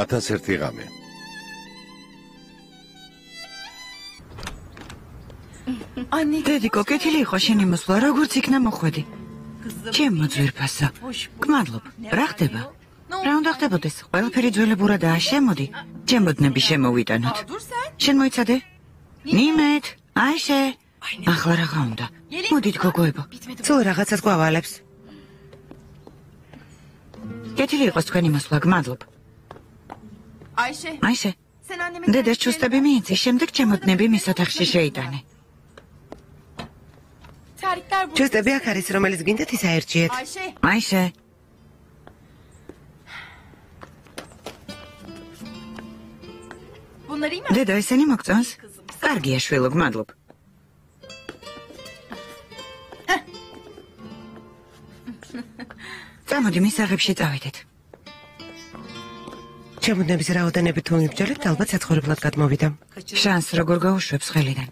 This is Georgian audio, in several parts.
1001 ღამე. დედიკო, კეთილი იყო შენი მოსვლა, როგორც იქნა მოხვედი. ჩემო ძვირფასო, გმადლობ, რა ხდება? რა უნდა ხდებოდეს? ყველაფერი ძველებურადაა, შემოდი, ჩემოდნები შემოვიტანოთ. შენ მოიცადე? ნიმეთ, აიშე. ახლა რაღა უნდა? მოდით გოგოებო. სულ რაღაცას გვავალებს. კეთილი იყოს თქვენი მოსვლა, გმადლობ. აიშე. დედას ჩუსტები მიიცი, შემდეგ ჩემოდნები მის ოთახში შეიტანე. ჩუსტები აქ არის, რომელიც გინდათ ის აერჩიეთ. აიშე. დედა, ესენი მოგწონს? კარგია, შვილო, გმადლობ. წამოდი, მის აღებში წავიდეთ. ჩემოდნების რაოდენობით თუ მიბჯოლებთ, ალბათ საცხოვრებლად გადმოვიდა. შანს როგორ გაუშვებს ხელიდან.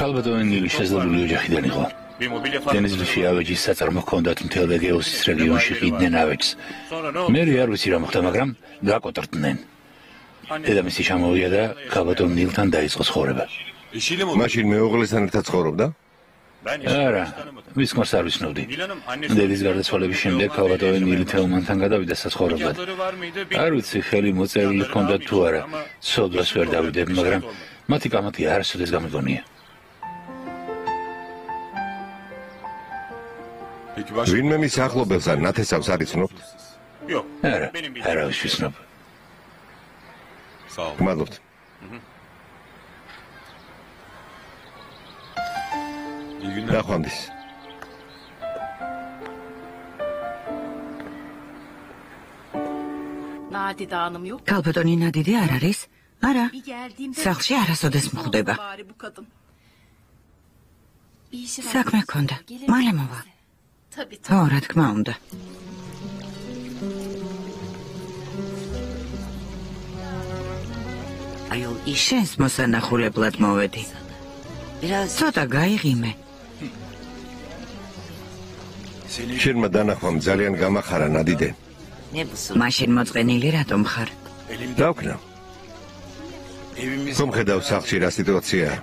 ქალბატონი შესაძლებელი ოჯახიდან იყო. დენიზლში ავეჯის საწარმო ჰქონდათ მთელ ეგეოსის რეგიონში ყიდნენ ავეჯს. მე არ ვიცი რა მოხდა, მაგრამ გაკოტრდნენ. დედამისი ჩამოვიდა და ქალბატონ ნილთან დაიწყო ცხოვრება. მაშინ მეუღლესთან ერთად ცხოვრობდა? არა, მის ხმას არ ვიცნობდი. დედის გარდაცვალების შემდეგ ქალბატონი ნილი თელმანთან გადავიდა საცხოვრებლად. არ ვიცი ხელი მოწერილი ჰქონდათ თუ არა, სოდვას ვერ დავიდებ, მაგრამ მათი კამათი არასოდეს გამიგონია. ვინმე მის ახლობელს ან ნათესავს არ იცნობთ? არა, არავის ვიცნობ. გმადლობთ. ნახვამდის. ქალბატონი ნადიდი არ არის? არა, სახლში არასოდეს მხვდება. საქმე ჰქონდა, მალე მოვა. ხო, რა თქმა უნდა. შენს მოსანახულებლად მოვედი. ცოტა გაიღიმე. შენმა დანახვამ ძალიან გამახარა, ნადიდე. მაშინ მოწყენილი რატომ ხარ? დავკნა. ხომ ხედავ სახლში რა სიტუაციაა?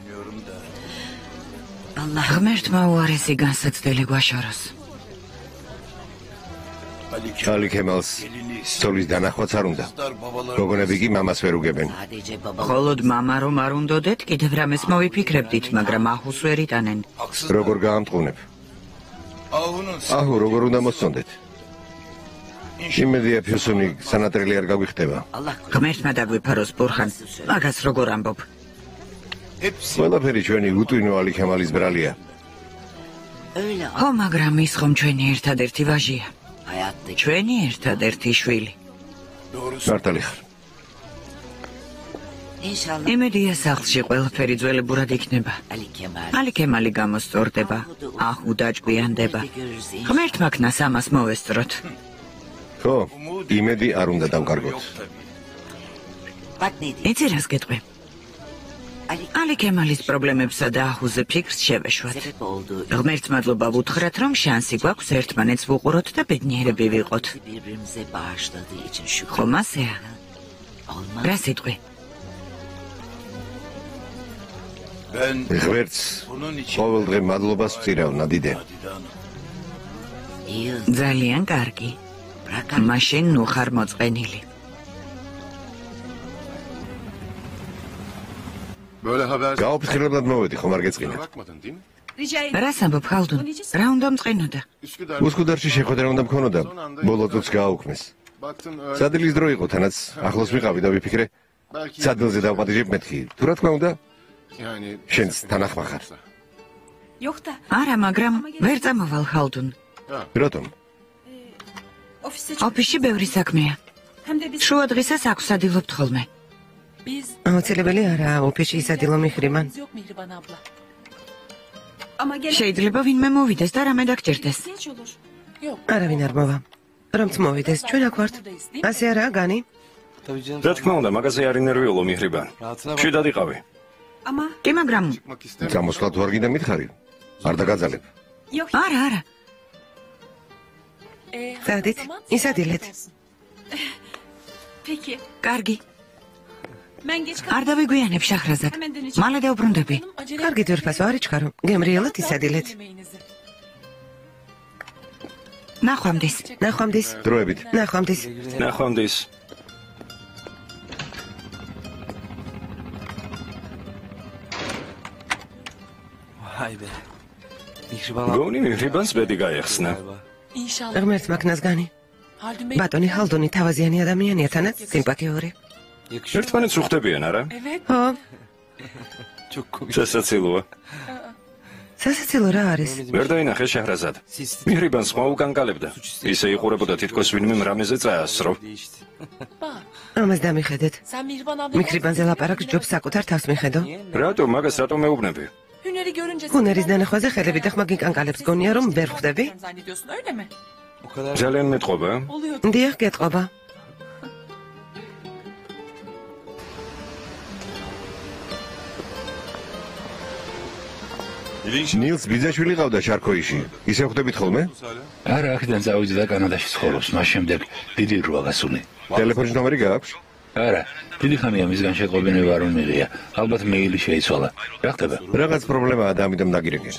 ღმერთმა უარესი განსაცდელი გვაშოროს. ალი ქემალს სწოლის დანახვაც არ უნდა. გოგონები კი მამას ვერ უგებენ. მხოლოდ მამა რომ არ უნდოდეთ, კიდევ რამეს მოვიფიქრებდით, მაგრამ აჰუს ვერ იტანენ. როგორ გაამტყუნებ? აჰუ როგორ უნდა მოსწონდეთ? იმედია ფიოსონი სანატრელი არ გაგვიხდება. ღმერთმა დაგვიფაროს ბურხან, მაგას როგორ ამბობ? ყველაფერი ჩვენი უტვინო ალი ქემალის ბრალია. ხო, მაგრამ ის ხომ ჩვენი ერთადერთი ვაჟია. ჩვენი ერთადერთი შვილი. მართალი ხარ. იმედია სახლში ყველაფერი ძველებურად იქნება. ალი ქემალი გამოსწორდება, აჰუ დაჭკვიანდება. ღმერთმა ქნას ამას მოვესწროთ. ხო, იმედი არ უნდა დავკარგოთ. იცი რას გეტყვი? ალი ქემალის პრობლემებსა და აჰუზე ფიქრს შევეშვათ. ღმერთს მადლობა ვუთხრათ, რომ შანსი გვაქვს ერთმანეთს ვუყუროთ და ბედნიერები ვიყოთ. ხომ ასეა? რა სიტყვი? ღმერთს ყოველ დღე მადლობას ვწირავ, ნადიდე. ძალიან კარგი. მაშინ ნუ ხარ მოწყენილი. გაუფრთხილებლად მოვედი, ხომ არ გეწყინა? რას ამბობ, ხალდუნ? რა უნდა მწყენოდა? უსქუდარში შეხვედრა უნდა მქონოდა, ბოლო წუთს გააუქმეს. სადილის დრო იყო, თანაც ახლოს ვიყავი და ვიფიქრე, სადილზე დავპატიჟებ მეთქი. თუ რა თქმა უნდა, შენს თანახმა ხარ. არა, მაგრამ ვერ წამოვალ, ხალდუნ. რატომ? ოფისში ბევრი საქმეა. შუა დღისას აქვს სადილობთ ხოლმე. აუცილებელი არაა ოფისში ისადილო მიხრიმან. შეიძლება ვინმე მოვიდეს და რამე დაგჭირდეს. არავინ არ მოვა. რომც მოვიდეს, ჩვენ აქ ვართ. ასე არაა, განი? რა თქმა უნდა, მაგაზე არ ინერვიულო მიხრიბან. შვიდად იყავი. კი, მაგრამ გამოსვლა თუ არ გინდა მითხარი? არ დაგაძალებ. არა. წავდით, ისადილეთ. კარგი. არ დავიგვიანებ შახრაზად. მალე დავბრუნდები. კარგი ძვირფასო, არ იჩქარო. გემრიელად ისადილეთ. ნახვამდის. დროებით. ნახვამდის. გონი მიხრიბანს ბედი გაიხსნა. ღმერთს მაქნასგანი. ბატონი ჰალდუნი თავაზიანი ადამიანია, თანაც სიმპათიური. ერთმანეთს უხდებიან, არა? ხო, სასაცილოა. სასაცილო რა არის? ვერ დაინახე შეჰრაზად. მიხრიბანს ხმა უკანკალებდა. ისე იყურებოდა თითქოს ვინმე მრამეზე წაასწრო. ამას დამიხედეთ. მიხრიბანზე ლაპარაკს ჯობს საკუთარ თავს მიხედო. რატომ მაგას რატომ მეუბნები? ჰუნერის დანახვაზე ხელები და ხმა გიკანკალებს გონია რომ ვერ ხვდები? ძალიან მეტყობა. დიახ, გეტყობა. ნილს ბიძაშვილი ყავდა შარქოიში. ისე ხვდებით ხოლმე? არა, აქედან წავიდა და კანადაში ცხოვრობს. მას შემდეგ დიდი რვა გასული. ტელეფონის ნომერი გააქვს? არა, დიდი ხანია მისგან შეტყობინება არ მივიღია. ალბათ მეილი შეიცვალა. რა ხდება? რაღაც პრობლემაა და ამიტომ დაგირეკე.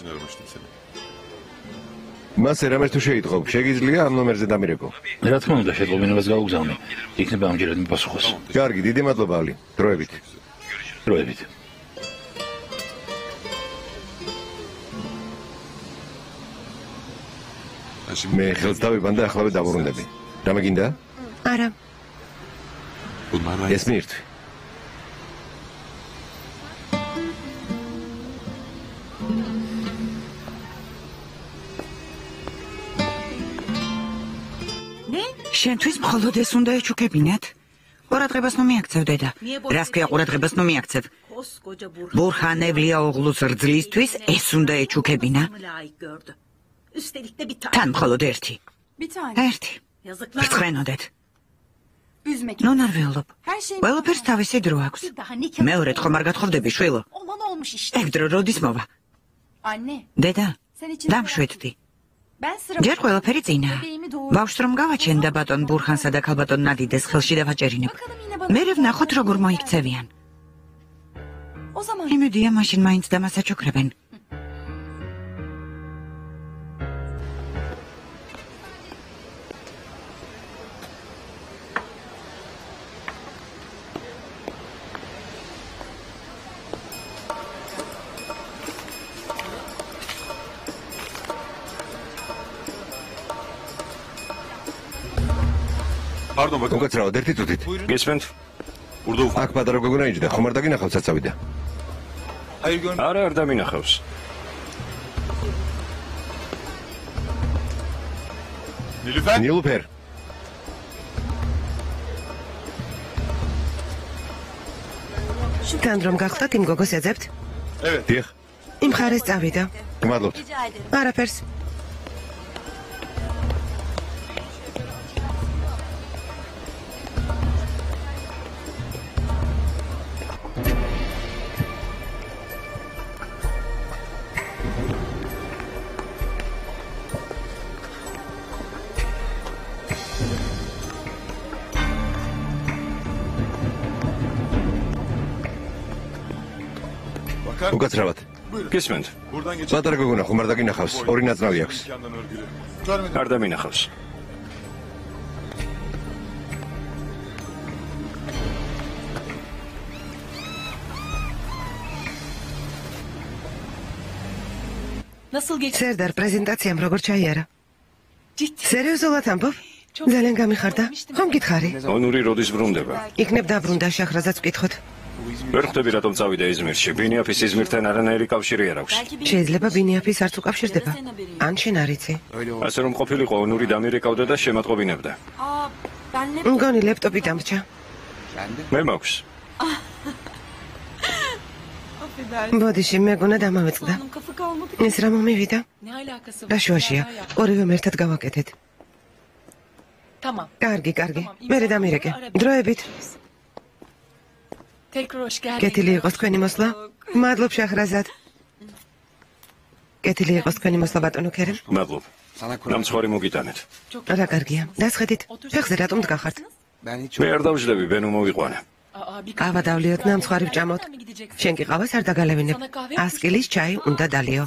მას ერამეს თუ შეიტყო, შეგიძლია ამ ნომერზე დამირეკო. რა თქმა უნდა, შეტყობინებას გაუგზავნე. იქნება ამჯერად მიპასუხოს. კარგი, დიდი მადლობა, ალი. დროებით. მე ხელს დავიბან და ახლა დავუბრუნდები. რამე გინდა? არა. ეს მირთვი. შენთვის მხოლოდ ეს უნდა ეჩუქებინათ? ყურადღებას ნუ მიაქცევ, დედა. რას ქვია ყურადღებას ნუ მიაქცევ? ბურხანევლია ოღლუს რძლისთვის ეს უნდა ეჩუქებინა? თან მხოლოდ ერთი. ბრწყენოდეთ. ნუ ნარველობ. ყველაფერს თავისი დრო აქვს. მეორედ ხომ არ გათხოვდები, შვილო? ეგ დრო როდის მოვა? დედა, დამშვიდდი. ჯერ ყველაფერი წინაა. ბავშვს რომ გავაჩენდა ბატონ ბურხანსა და ქალბატონ ნადიდეს ხელში დავაჭერინებ. მერე ვნახოთ როგორ მოიქცევიან. იმედია მაშინ მაინც დამასაჩუქრებენ. უკაცრავად ერთი წუთით. გესმენთ? აქ პატარა გოგონა იჯდა, ხომ არ დაგინახავთ საწავიდა? არა, არ დამინახავს. ნილუფერ. თან რომ გახდათ იმ გოგოს ეძებთ? დიახ. იმ ხარეს წავიდა. გმადლობთ. არაფერს. უკაცრავად. გესმენთ? პატარა გოგონა ხომ არ დაგინახავს? ორი ნაწნავი აქვს. არ დამინახავს. სერდარ პრეზენტაციამ როგორ ჩაიარა? სერიოზულად ამბობ? ძალიან გამიხარდა. ხომ გითხარი? ონური როდის ბრუნდება? იქნებ დაბრუნდა შახრაზადს ვკითხოთ. ვერ ხვდები რატომ წავიდა იზმირში. ბინიაფის იზმირთან არანაირი კავშირი არ აქვს. შეიძლება ბინიაფის არც უკავშირდება. ან შენ არ იცი. ასე რომ ყოფილიყო ონური დამირეკავდა და შემატყობინებდა. მგონი ლეპტოპი დამრჩა. მე მაქვს. ბოდიში მეგონა დამავეწყდა. ეს რა მომივიდა? რა შუაშია? ორივე ერთად გავაკეთეთ. კარგი. მერე დამირეკე. დროებით. კეთილი იყოს თქვენი მოსვლა. მადლობ შეხრაზად. კეთილი იყოს თქვენი მოსვლა ბატონო ქერემ. მადლობ. ნამცხვარი მოგიტანეთ. რა კარგია. დასხედით. ფეხზე რატომ დგახართ? მე არ დავждები, ბენო მოვიყვანე. ყავა დავლიოთ ნამცხვარი ვჭამოთ. შენ კი ყავას არ დაგალევინებ. 100 კილის ჩაი უნდა დალიო.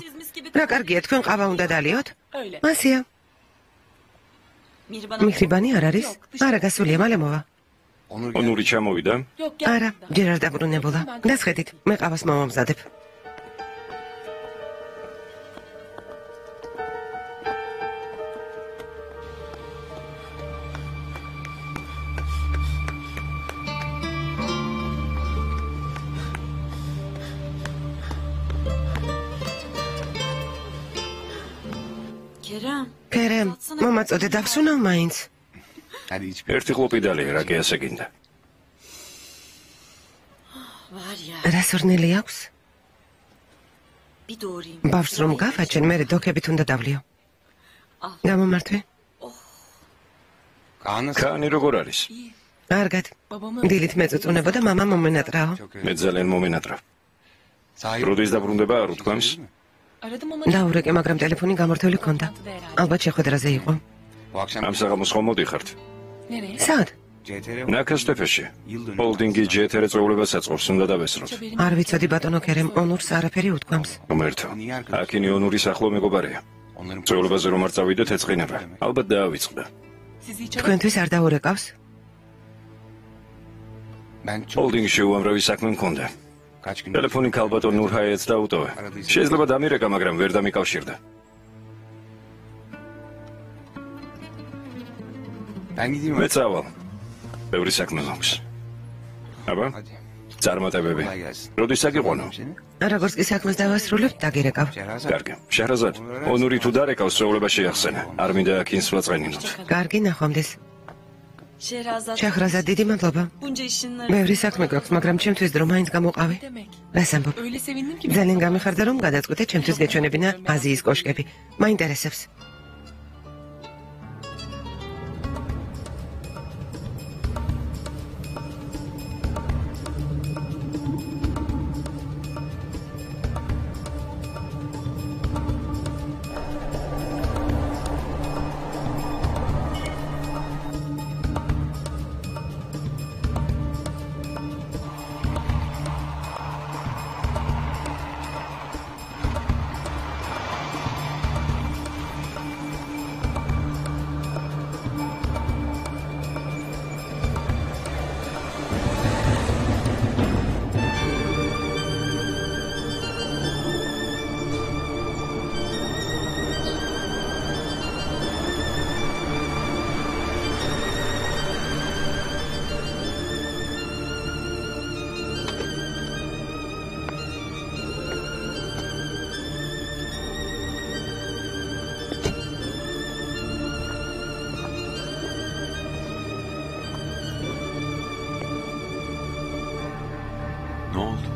რა კარგია, თქვენ ყავა უნდა დალიოთ? მასია. მიხრიბანი არ არის? არა, გასულია, მალე მოვა. ონური ჩამოვიდა? არა, ჯერ არ დაბრუნებულა. დასხედით, მე ყავას მომამზადებ. ქერემ, მომაწოდე დავსუნავ მაინც. ერთი ხლოპი დალია, რა კი ასე გინდა. რა სურნელი აქვს? ბავშვს რომ გავაჩენ, მე დოქებით უნდა დავლიო. გამომართვე? ქანი როგორ არის? კარგად. დილით მეწუწუნებოდა, მამა მომენატრაო. მე ძალიან მომენატრა. როდის დაბრუნდება არ უთქვამს? დაურეკე, მაგრამ ტელეფონი გამორთული ქონდა. ალბათ შეხვედრაზე იყო. ამ საღამოს ხომ მოდიხართ? სად? ნაკასტეფეში. ჰოლდინგი ჯეთერე წვეულებას აწყობს, უნდა დავესროთ. არ ვიცოდი ბატონო ქერემ, ონურს არაფერი უთქვამს. მომერთო. აქინი ონურის ახლო მეგობარია. წვეულებაზე რომ არ წავიდეთ, ეწყინება. ალბათ დაავიწყდა. თქვენთვის არ დაურეკავს? ჰოლდინგში უამრავი საქმე მქონდა. ტელეფონი ქალბატონ ნურჰაიეთს დაუტოვე. შეიძლება დამირეკა, მაგრამ ვერ დამიკავშირდა. მე წავალ. ბევრი საქმე მაქვს. აბა? წარმატებები. როდის აგიყვანო? როგორც კი საქმეს დავასრულებ, დაგირეკავ. კარგი. შეჰრაზად, ონური თუ დარეკავს, წვეულება შეახსენე. არ მინდა აქ ინს ვაწყენინოთ. კარგი, ნახვამდის. შეჰრაზად, დიდი მადლობა. ბევრი საქმე გვაქვს, მაგრამ ჩემთვის დრო მაინც გამოყავი. რას ამბობ? ძალიან გამიხარდა, რომ გადაწყვიტე ჩემთვის გეჩვენებინა აზიის კოშკები. მაინტერესებს.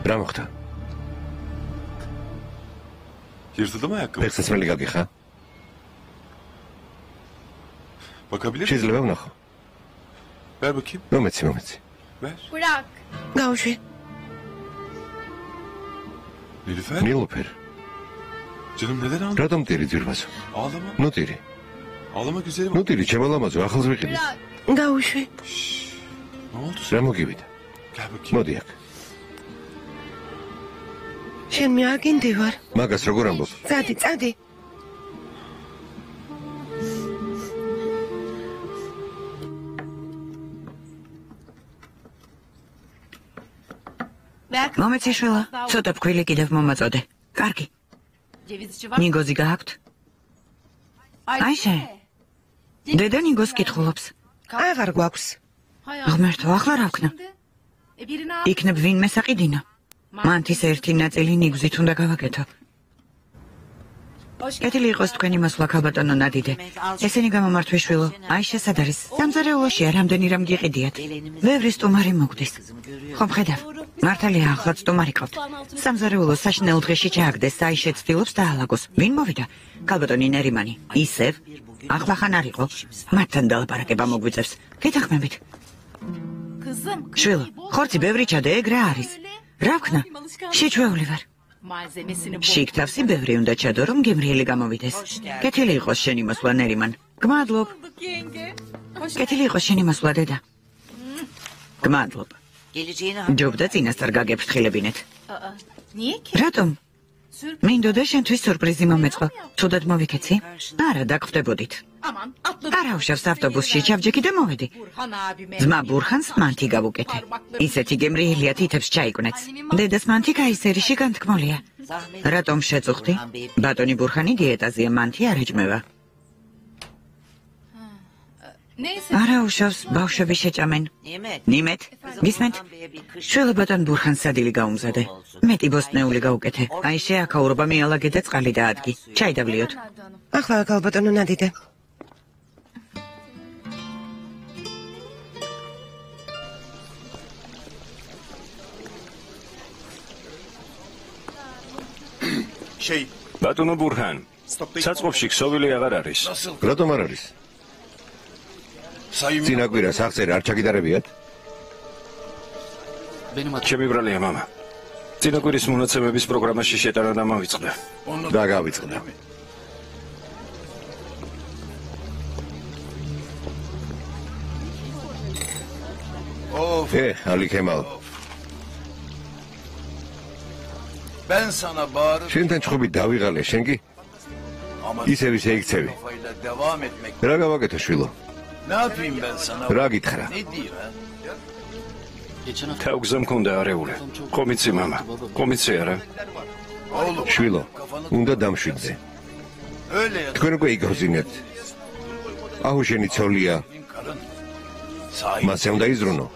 რა მოხდა? ფეხსაცმელი გაგიხა? შეიძლება ვნახო? მომეცი. გაუშვი. ნილოფერ. რატომ ტირი ძირვასო? ნუ ტირი. ნუ ტირი, ჩემო ლამაზო, ახალს ვიყიდი. გაუშვი. რა მოგივიდა? მოდი აქ. შენ მე არ გინდივარ. მაგას როგორ ამბობ? წადი. მომეცი შვილო, ცოტა ფქვილი კიდევ მომაწოდე. კარგი. ნიგოზი გააქვთ? აიშე. დედა ნიგოს კითხულობს. აღარ გვაქვს. ღმერთო, ახლა რა ვქნა? იქნებ ვინმე საყიდინა. მანთის ერთი ნაწილი ნიგზით უნდა გავაკეთო. კეთილი იყოს თქვენი მოსვლა, ქალბატონო ნადიდე. ესენი გამომართვე შვილო, აიშე სად არის? სამზარეულოშია, რამდენი რამ გიყიდიათ. ბევრი სტუმარი მოგდის. ხომ ხედავ? მართალია, ახლაც სტუმარი ყავთ. სამზარეულოს საშინელ დღეში ჩააგდეს, აიშე ცდილობს დაალაგოს. ვინ მოვიდა? ქალბატონი ნერიმანი. ისევ? ახლა ხან არ იყო? მათთან დალაპარაკება მოგვიწევს. გეთახმებით. შვილო, ხორცი ბევრი ჩადე, ეგ რა არის? რა ვქნა? შეჩვეული ვარ. შიგ თავსი ბევრი უნდა ჩადო, რომ გემრიელი გამოვიდეს. კეთილი იყოს შენი მოსვლა, ნერიმან. გმადლობ. კეთილი იყოს შენი მოსვლა, დედა. გმადლობ. ჯობდა წინასწარ გაგეფრთხილებინეთ. რატომ? მინდოდა შენთვის სურპრიზი მომეწყო. თუდად მოვიქეცი? არა, დაგხვდებოდით. არა უშავს ავტობუსში, ჩავჯექი და მოვედი. ძმა ბურხანს მანთი გავუკეთე. ისეთი გემრიელია, თითებს ჩაიკვნეც. დედას მანთი გაისერიში განთქმულია. რატომ შეწუხდი? ბატონი ბურხანი დიეტაზია, მანთი არ ეჭმევა. არა უშავს, ბავშვები შეჭამენ. ნიმეთ, გისმენთ? შველებადან ბურხანს სადილი გაუმზადე. მეტი ბოსტნეული გაუკეთე. აი შეაქაურობა მიალაგე და წყალი დაადგი. ჩაიდავლიოთ. ახლა ქალბატონო ნადიდე. ბატონო ბურჰან, საწყობში ქსოვილი აღარ არის. რატომ არ არის? წინა კვირას აღწერა არ ჩაგიდარებიათ? ჩემი ბრალია მამა. წინა კვირის მონაცემების პროგრამაში შეტანა დამავიწყდა. და გავიწყდა. ალი ქემალ. Ben sana bağırıp შენთან ჩხუბი დავიღალე, შენ კი? ისევ ისე იქცევი. devam etmek. რა გავაკეთო შვილო? Ne yapayım ben sana? რა გითხრა? Ne diyeyim ha? თავგზა მქონდა არეული. კომიცი მამა. კომიცი არა. Oğlum შვილო, უნდა დამშვიდზე. öyle ya. თქვენ უკვე იგავზინეთ. აჰუ შენი ცოლია, Karın. Sahip მასე უნდა იზრუნო.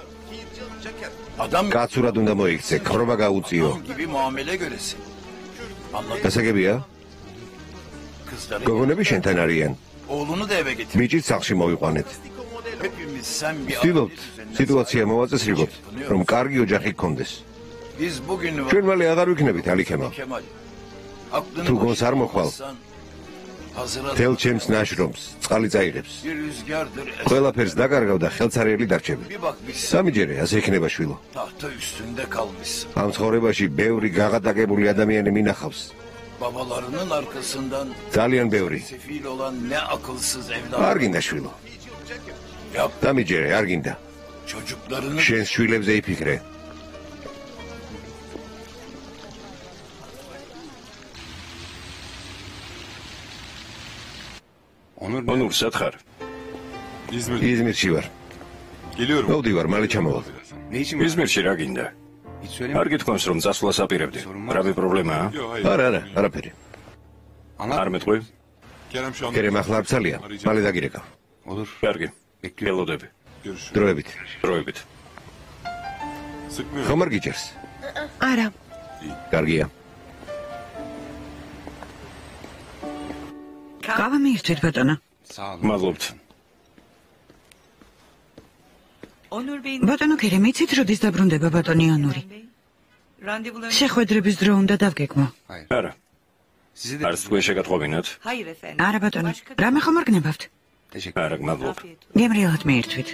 adam კაცურად უნდა მოიქცე, ქრობა გაუწიო. gibi muamele göresin. Anladın? გასაგებია? Kızları გოგონები შენთან არიან. oğlunu da eve getir. მიჭით სახლში მოვიყვანეთ. Hepimiz sen bir ვთქვით, üzerine- სიტუაცია მოვაწესრიგოთ, რომ კარგი ოჯახი გქონდეს. Biz bugün ჩვენ მალე აღარ ვიქნებით, ალი ქემალ. Kemal. Aklını Tu başına gonsar moxval. alsan, hazıra თელ ჩემს ნაშრომს, წყალი წაიღებს. bir rüzgardır. ყველაფერს დაკარგავ და ხელცარიელი დარჩები. Bir bak biz სამიჯერე ასე იქნება შვილო. tahta üstünde kalmışsın. ამ ცხოვრებაში ბევრი გაღადაკებული ადამიანი მინახავს. Babalarının arkasından ძალიან ბევრი. sefil olan ne akılsız არ evlat. გინდა შვილო. Yap სამიჯერე არ გინდა. çocuklarını შენს შვილებზე იფიქრე. ონურ სათხარ. იზმირში ვარ. მოვდივარ, მალე ჩამოვალ. იზმირში რა გინდა? არ გითქვამს რომ წასვლას აპირებდი. რავი პრობლემაა? არა, არაფერი. არ მეტყვი? კერემ ახლა არ ცალია, მალე დაგირეკავ. კარგი. გელოდები. დროებით. დროებით. ხომ არ გიჭერს? არა. კარგია. გავა მიირთვით ბატონო. მადლობთ. ბატონო კერემ, იცით როდის დაბრუნდება ბატონი ონური? შეხვედრების დრო უნდა დავგეგმო. არა. არც თქვენ შეგატყობინათ? არა ბატონო, რამე ხომ არ გნებავთ? არა, მადლობ. გემრიელად მიირთვით.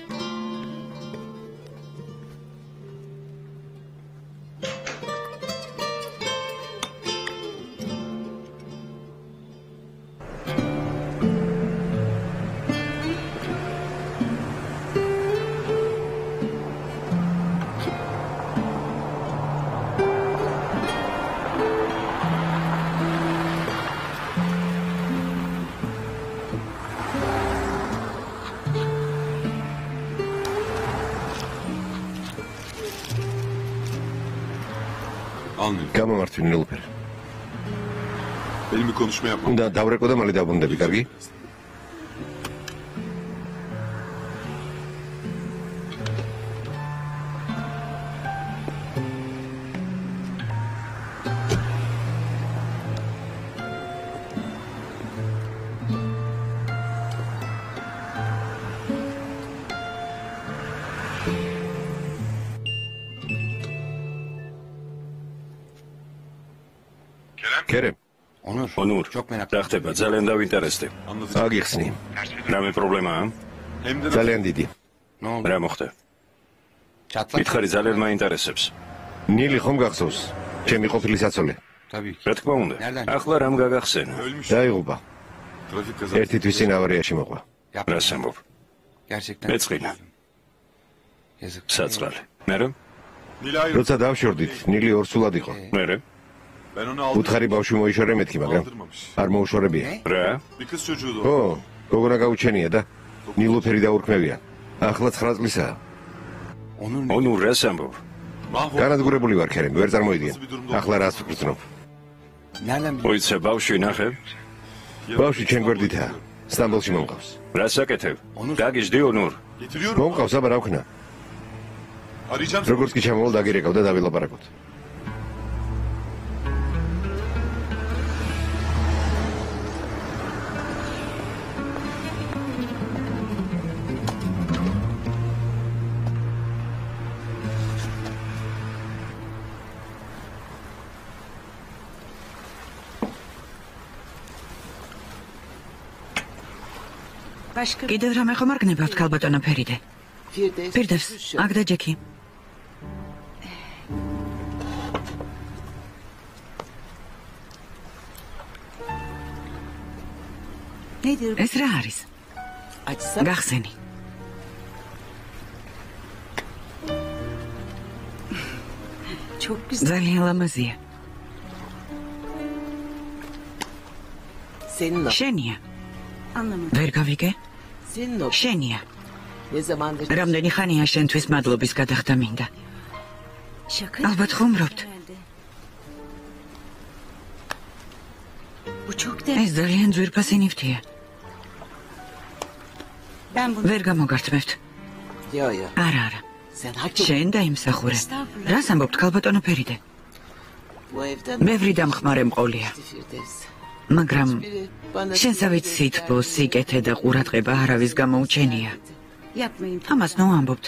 გამომართვინე ულფერ. Benim bir konuşma yapmam. უნდა დავრეკო და მალე დაბრუნდები, კარგი? კერემ, ონურ, რა ხდება? ძალიან დავინტერესდი. აგიხსნი. რამე პრობლემაა? Hem de ძალიან დიდი. რა მოხდა? მითხარი ძალიან მაინტერესებს. ნილი ხომ გახსოვს? ჩემი ყოფილი საცოლე. რა თქმა უნდა. ახლა რამ გაგახსენა? დაიღუპა. ერთი თვის წინ ავარიაში მოყვა. რას ამბობ? მეწყინა. საწყალი. მერე? როცა დავშორდით, ნილი ორსულად იყო. მერე? უთხარი ბავშვი მოიშორე მეთქი, მაგრამ არ მოუშორებია. რა? ო, გოგონა გაუჩენია და ნილოფერი დაურქმევია. ახლა 9 წლისაა. ონურ რას ამბობ? განადგურებული ვარ ქერემ, ვერ წარმოიდგენ. ახლა რას ვგრძნობ? მოიცა ბავშვი ნახე? ბავშვი ჩემ გვერდითაა. სტამბოლში მომყავს. რას აკეთებ? გაგიჟდი ონურ? მომყავს, აბა რა ვქნა? როგორც კი ჩამოვალ დაგირეკავ და დავილაპარაკოთ. კიდევ რამე ხომ არ გნებავთ ქალბატონო ფერიდე? პირდევს, აქ და ჯექი. ეს რა არის? გახსენი. ძალიან ლამაზია. შენია. ვერ გავიგე? შენია. რამდენი ხანია შენთვის მადლობის გადახდა მინდა. ალბათ ხუმრობთ. ეს ძალიან ძვირფასი ნივთია. ვერ გამოგართმევთ. არა. შენ დაიმსახურე. რას ამბობთ ქალბატონო ფერიდე? ბევრი დამხმარე მყოლია. მაგრამ შენსავით სითბო, სიკეთე და ყურადღება არავის გამოუჩენია. ამას ნუ ამბობთ.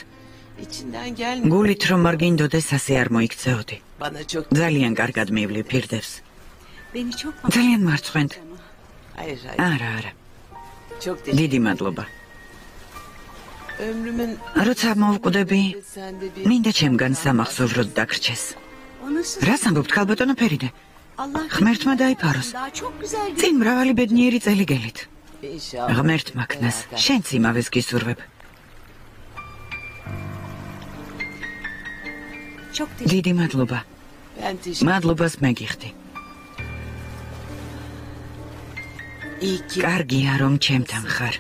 გულით რომ არ გინდოდეს ასე არ მოიქცეოდი. ძალიან კარგად მივლი ფირდევს. ძალიან მარცხვენთ. არა. დიდი მადლობა. როცა მოვკვდები, მინდა ჩემგან სამახსოვროდ დაგრჩეს. რას ამბობთ ქალბატონო ფერიდე? ღმერთმა დაიფაროს. წინ მრავალი ბედნიერი წელი გელით. ღმერთმა ქნას, შენც იმავეს გისურვებ. დიდი მადლობა. მადლობას მეგიხდი. კარგია რომ ჩემთან ხარ.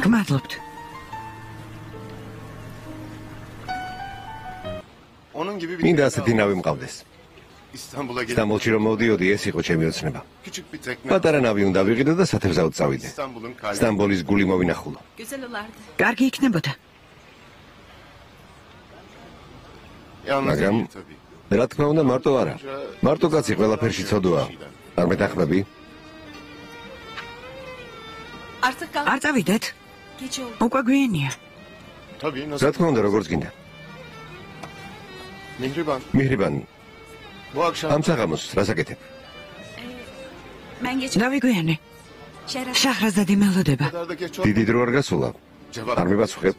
გმადლობთ. მინდა ასეთი ნავი მყავდეს. სტამბოლში რომ მოვდიოდი, ეს იყო ჩემი ოცნება. პატარა ნავი უნდა ვიყიდო და სათევზაოდ წავიდე. სტამბოლის გული მოვინახულო. კარგი იქნებოდა. მაგრამ რა თქმა უნდა მარტო არა. მარტო კაცი ყველაფერში ცოდოა. არ მეტახმები? არ წავიდეთ? უკვე გვიანია. რა თქმა უნდა როგორც გინდა. მიჰრიბან. ამ საღამოს რას აკეთებ? დავიგვიანე. შაჰრაზადი მელოდება. დიდი დრო არ გასულა. არ მიპასუხებ.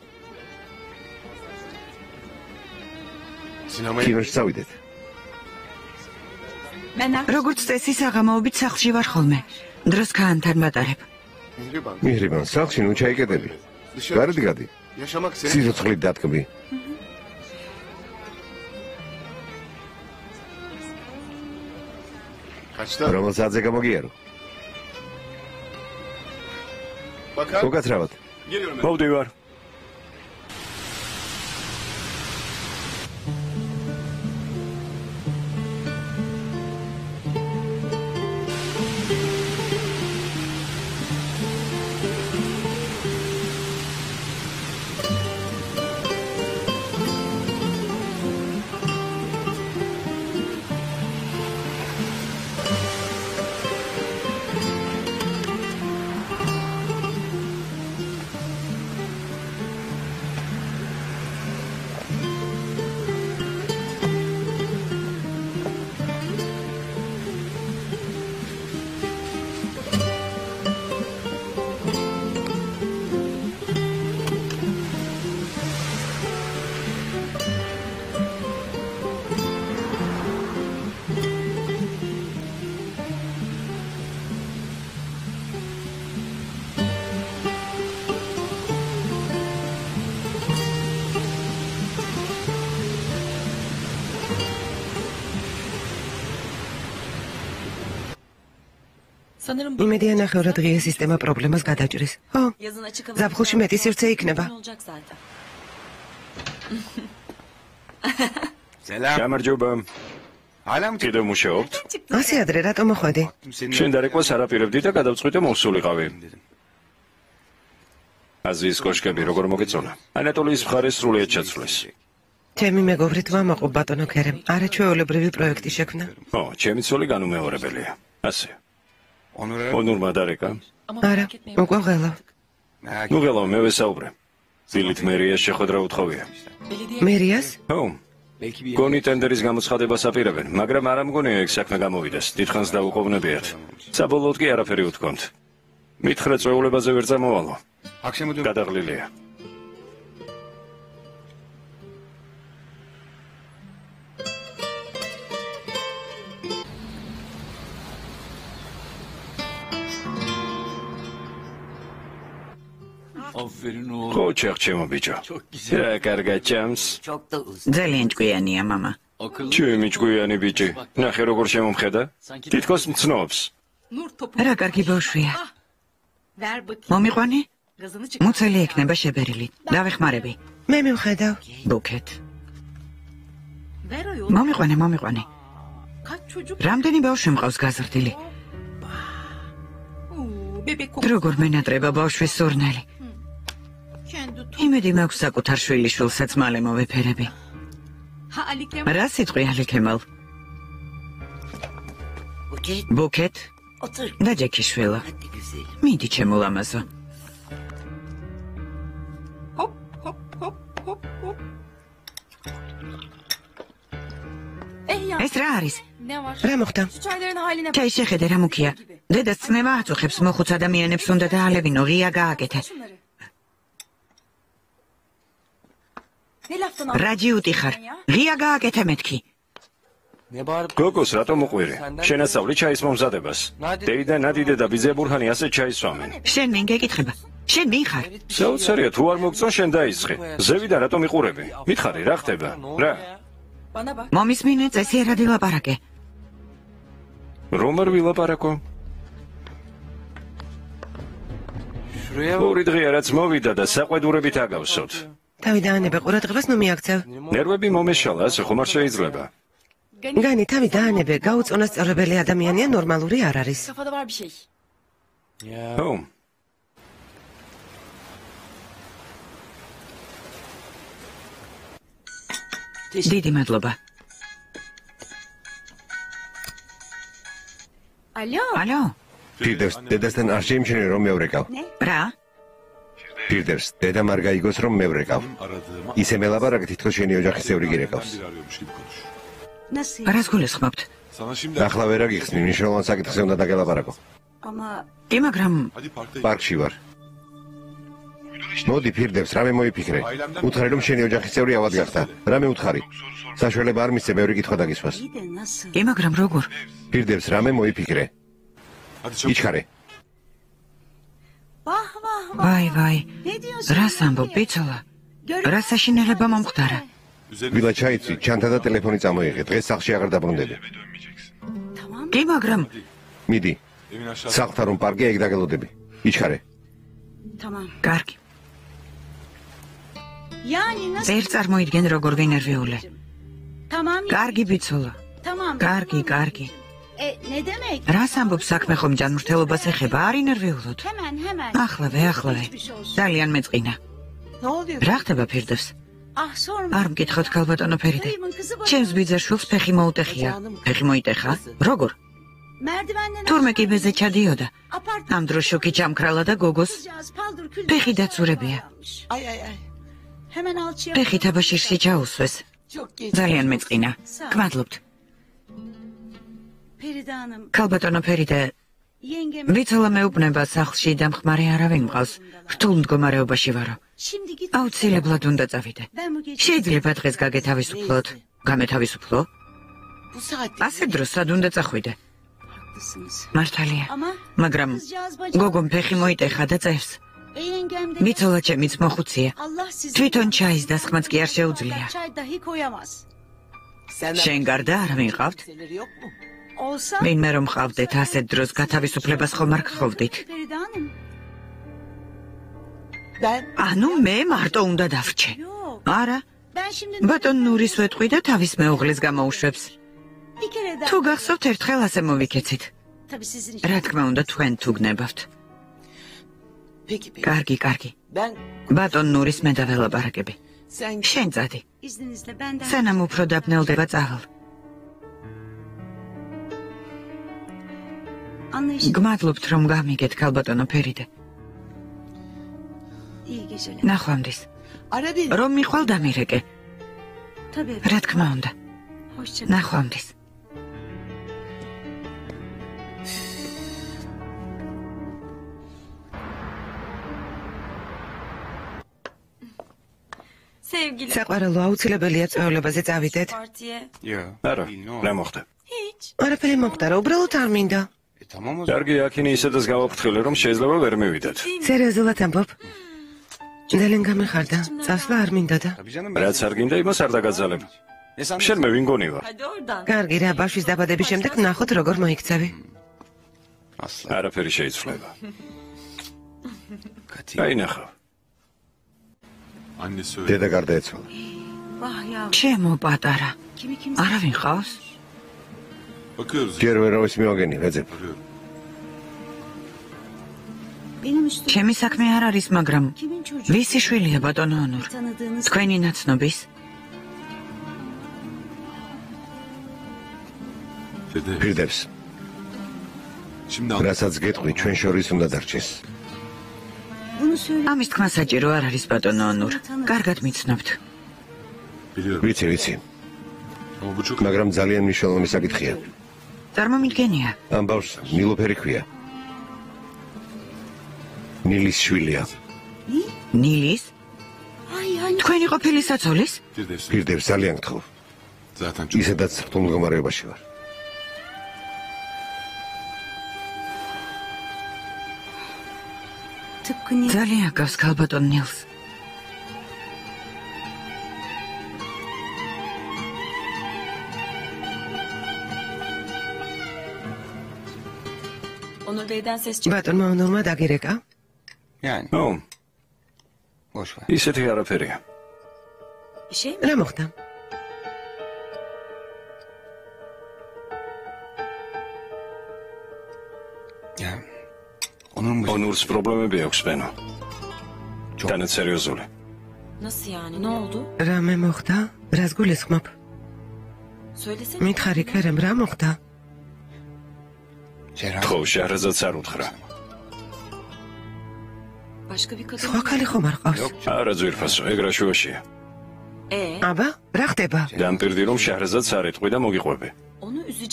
კინოში წავიდეთ. როგორც წესი საღამოობით სახლში ვარ ხოლმე. დროს ქაანთან ვატარებ. მიჰრიბან, სახლში ნუ ჩაიკეტები. გარეთ გადი. სიცოცხლით დათქმი. რომელ საათზე გამოგიარო? მოგაცრავად. მოვდივარ. იმედია ნახევრად ღია სისტემა პრობლემას გადაჭრის. ხო, ზაფხულში მეტი სივრცე იქნება. გამარჯობა. კიდევ მუშაობთ? ასე ადრე რატომ მოხვედი? შენ დარეკვას არ აპირებდი და გადავწყვიტე მოვსულიყავი. აზიის კოშკები როგორ მოგეწონა? ანატოლიის მხარეს სრულიად ჩაცვლეს. ჩემი მეგობრით ვამაყობ ბატონო ქერემ. არაჩვეულებრივი პროექტი შექმნა. ო, ჩემი ცოლი განუმეორებელია. ასე. ონურმა დარეკა? არა, უკვე ღელავ. ნუ ღელავ, მე ვესაუბრე. დილით მერიას შეხვედრა უთხოვია. მერიას? ხო. გონი ტენდერის გამოცხადებას აპირებენ, მაგრამ არ ამგონია ეგ საქმე გამოვიდეს. დიდხანს დაუყოვნებიათ. საბოლოოდ კი არაფერი უთქვამთ. მითხრა წვეულებაზე ვერ წამოვალო. გადაღლილია. ხო, ჩემო ბიჭო. რა კარგად ჭამს. ძალიან ჭკვიანია მამა. ჩემი ჭკვიანი ბიჭი. ნახე როგორ შემომხედა. თითქოს მცნობს. რა კარგი ბავშვია. მომიყვანი? მუცელი იქნება შებერილი. დავეხმარები. მე მივხედავ. ბუქეთ. მომიყვანე. რამდენი ბავშვი მყავს გაზრდილი? როგორ მენატრება ბავშვის სურნელი. იმედი მაქვს საკუთარ შვილიშვილსაც მალე მოვეფერები. რა სიტყვი ალიქემალ? ბუქეთ და ჯექიშვილა. მიდი ჩემო ლამაზო. ეს რა არის? რა მოხდა? ჩაი შეხედე რა მუქია. დედას ცნება აწუხებს მოხუც ადამიანებს უნდა დაალევინო, ღია გააკეთე. რაჯი უტიხარ, ღია გააკეთე მეთქი. გოგოს რატომ უყვირი? შენასწავლი ჩაის მომზადებას. დეი და ნადიდე და ბიძე ბურჰანი ასე ჩაისვამენ. შენ მინ გეკითხება. შენ მინ ხარ? საოცარია, თუ არ მოგწონ შენ დაისხე. ზევიდან რატომ იყურები? მითხარი რა ხდება? რა? მომისმინე წესიერად ილაპარაკე. რომ არ ვილაპარაკო? ორი დღეა რაც მოვიდა და საყვედურებით აგავსოთ. თავი დაანებე ყურადღებას ნუ მიაქცევ. ნერვები მომეშალა, ასე ხომ არ შეიძლება. განი თავი დაანებე, გაუწონასწორებელი ადამიანია, ნორმალური არ არის. ხო. დიდი მადლობა. ალო? პირდევს დედასთან არ შეიმჩნევ რომ მევრეკავ. რა? პირდევს დედამ არ გაიგოს რომ მევრეკავ. ისე მელაპარაკე თითქოს შენი ოჯახის წევრი გირეკავს. რას გულისხმობთ? ახლა ვერ აგიხსნი, მნიშვნელოვან საკითხზე უნდა დაგელაპარაკო. კი, მაგრამ პარკში ვარ. მოდი პირდევს, რამე მოიფიქრე. უთხარი რომ შენი ოჯახის წევრი ავად გახდა. რამე უთხარი? საშუალება არ მისცე ბევრი კითხვა დაგისვას. კი, მაგრამ როგორ? პირდევს, რამე მოიფიქრე. იჩქარე. ვაი, რას ამბობ, ბიჭოლა? რა საშინელება მომხდარა? ვილა ჩაიცვი, ჩანთა და ტელეფონი წამოიღე. დღეს სახლში აღარ დაბრუნდები. კი, მაგრამ მიდი. სახლთა რომ პარკია, ეგ დაგელოდები. იჩქარე. კარგი. ვერ წარმოიდგენ როგორ ვინერვიულე. კარგი ბიჭოლა. კარგი. რას ამბობ საქმე ხომ ჯანმრთელობას ეხება, არ ინერვიულოთ? ახლავე. ძალიან მეწყინა. რა ხდება პირდევს? არ მკითხოთ ქალბატონო ფერიდე. ჩემს ბიძაშვილს ფეხი მოუტეხია. ფეხი მოიტეხა? როგორ? თურმე კიბეზე ჩადიოდა. ამ დროს შოკი ჩამქრალა და გოგოს ფეხი დაცურებია. ფეხი თაბაშირში ჩაუსვეს. ძალიან მეწყინა. გმადლობთ. ქალბატონო ფერიდე, ვიცოლა მეუბნება სახლში დამხმარე არავინ მყავს. რთულ მდგომარეობაში ვარო. აუცილებლად უნდა წავიდე. შეიძლება დღეს გაგეთავისუფლოთ. გამეთავისუფლო? ასე დროს სად უნდა წახვიდე? მართალია, მაგრამ გოგომ ფეხი მოიტეხა და წევს. ვიცოლა ჩემიც მოხუცია. თვითონ ჩაის დასხმაც კი არ შეუძლია. შენ გარდა არავინ ყავთ? ვინმე რომ ხავდეთ ასეთ დროს გათავისუფლებას ხომ არ გხოვდით? ანუ მე მარტო უნდა დავრჩე. არა. ბატონ ნურის ვეტყვი და თავის მეუღლის გამოუშვებს. თუ გახსოვთ ერთხელ ასე მოვიქეცით. რა თქმა უნდა თქვენ თუ გნებავთ. კარგი. ბატონ ნურის მე დაველაპარაკები. შენ წადი. სანამ უფრო დაბნელდება წავალ. გმადლობთ რომ გამიგეთ ქალბატონო ფერიდე. ნახვამდის. რომ მიხვალ დამირეკე. რა თქმა უნდა. ნახვამდის. საყვარელო აუცილებელია წვეულებაზე წავიდეთ. არა, რა მოხდა? არაფერი მოხდა, რა უბრალოდ არ მინდა. კარგი, აქინი ისედაც გავაფრთხილე, რომ შეიძლება ვერ მივიდეთ. სერიოზულად ამბობ. ძალიან გამეხარდა. წასვლა არ მინდა და. რაც არ გინდა, იმას არ დაგაძალებ. შენ მე ვინ გონი ვარ? კარგი რა, ბავშვის დაბადების შემდეგ ნახოთ როგორ მოიქცევი. არაფერი შეიცვლება. აი ნახავ. დედა გარდაეცვალა. ჩემო პატარა. არავინ ხავს? ჯერ ვერავის მივაგენი, ვეძებ. ჩემი საქმე არ არის, მაგრამ ვისი შვილია ბატონო ანურ? თქვენი ნაცნობის? პირდებს. რასაც გეტყვი, ჩვენ შორის უნდა დარჩეს. ამის თქმა საჭირო არ არის ბატონო ანურ. კარგად მიცნობთ. ვიცი. მაგრამ ძალიან მნიშვნელოვანი საკითხია. წარმომიდგენია. ამ ბავშვს ნილოფერი ქვია. ნილის შვილია. ნილის? თქვენი ყოფილი საცოლის? პირდებს ძალიან გთხოვ. ისედაც რთულ მდგომარეობაში ვარ. ძალიან გავს ქალბატონ ნილს. ბატონმა ონურმა დაგირეკა? ო. ისეთი არაფერია. რა მოხდა? ონურს პრობლემები აქვს ბენო. თანაც სერიოზული. რამე მოხდა? რას გულისხმობ? მითხარი ქერემ რა მოხდა? ხო, შეჰრაზადს არ უთხრა. სხვა ქალი ხომ არ ყავს? არა ძვირფასო, ეგ რა შუაშია. აბა, რა ხდება? დამპირდი რომ შეჰრაზადს არ ეტყვი და მოგიყვები.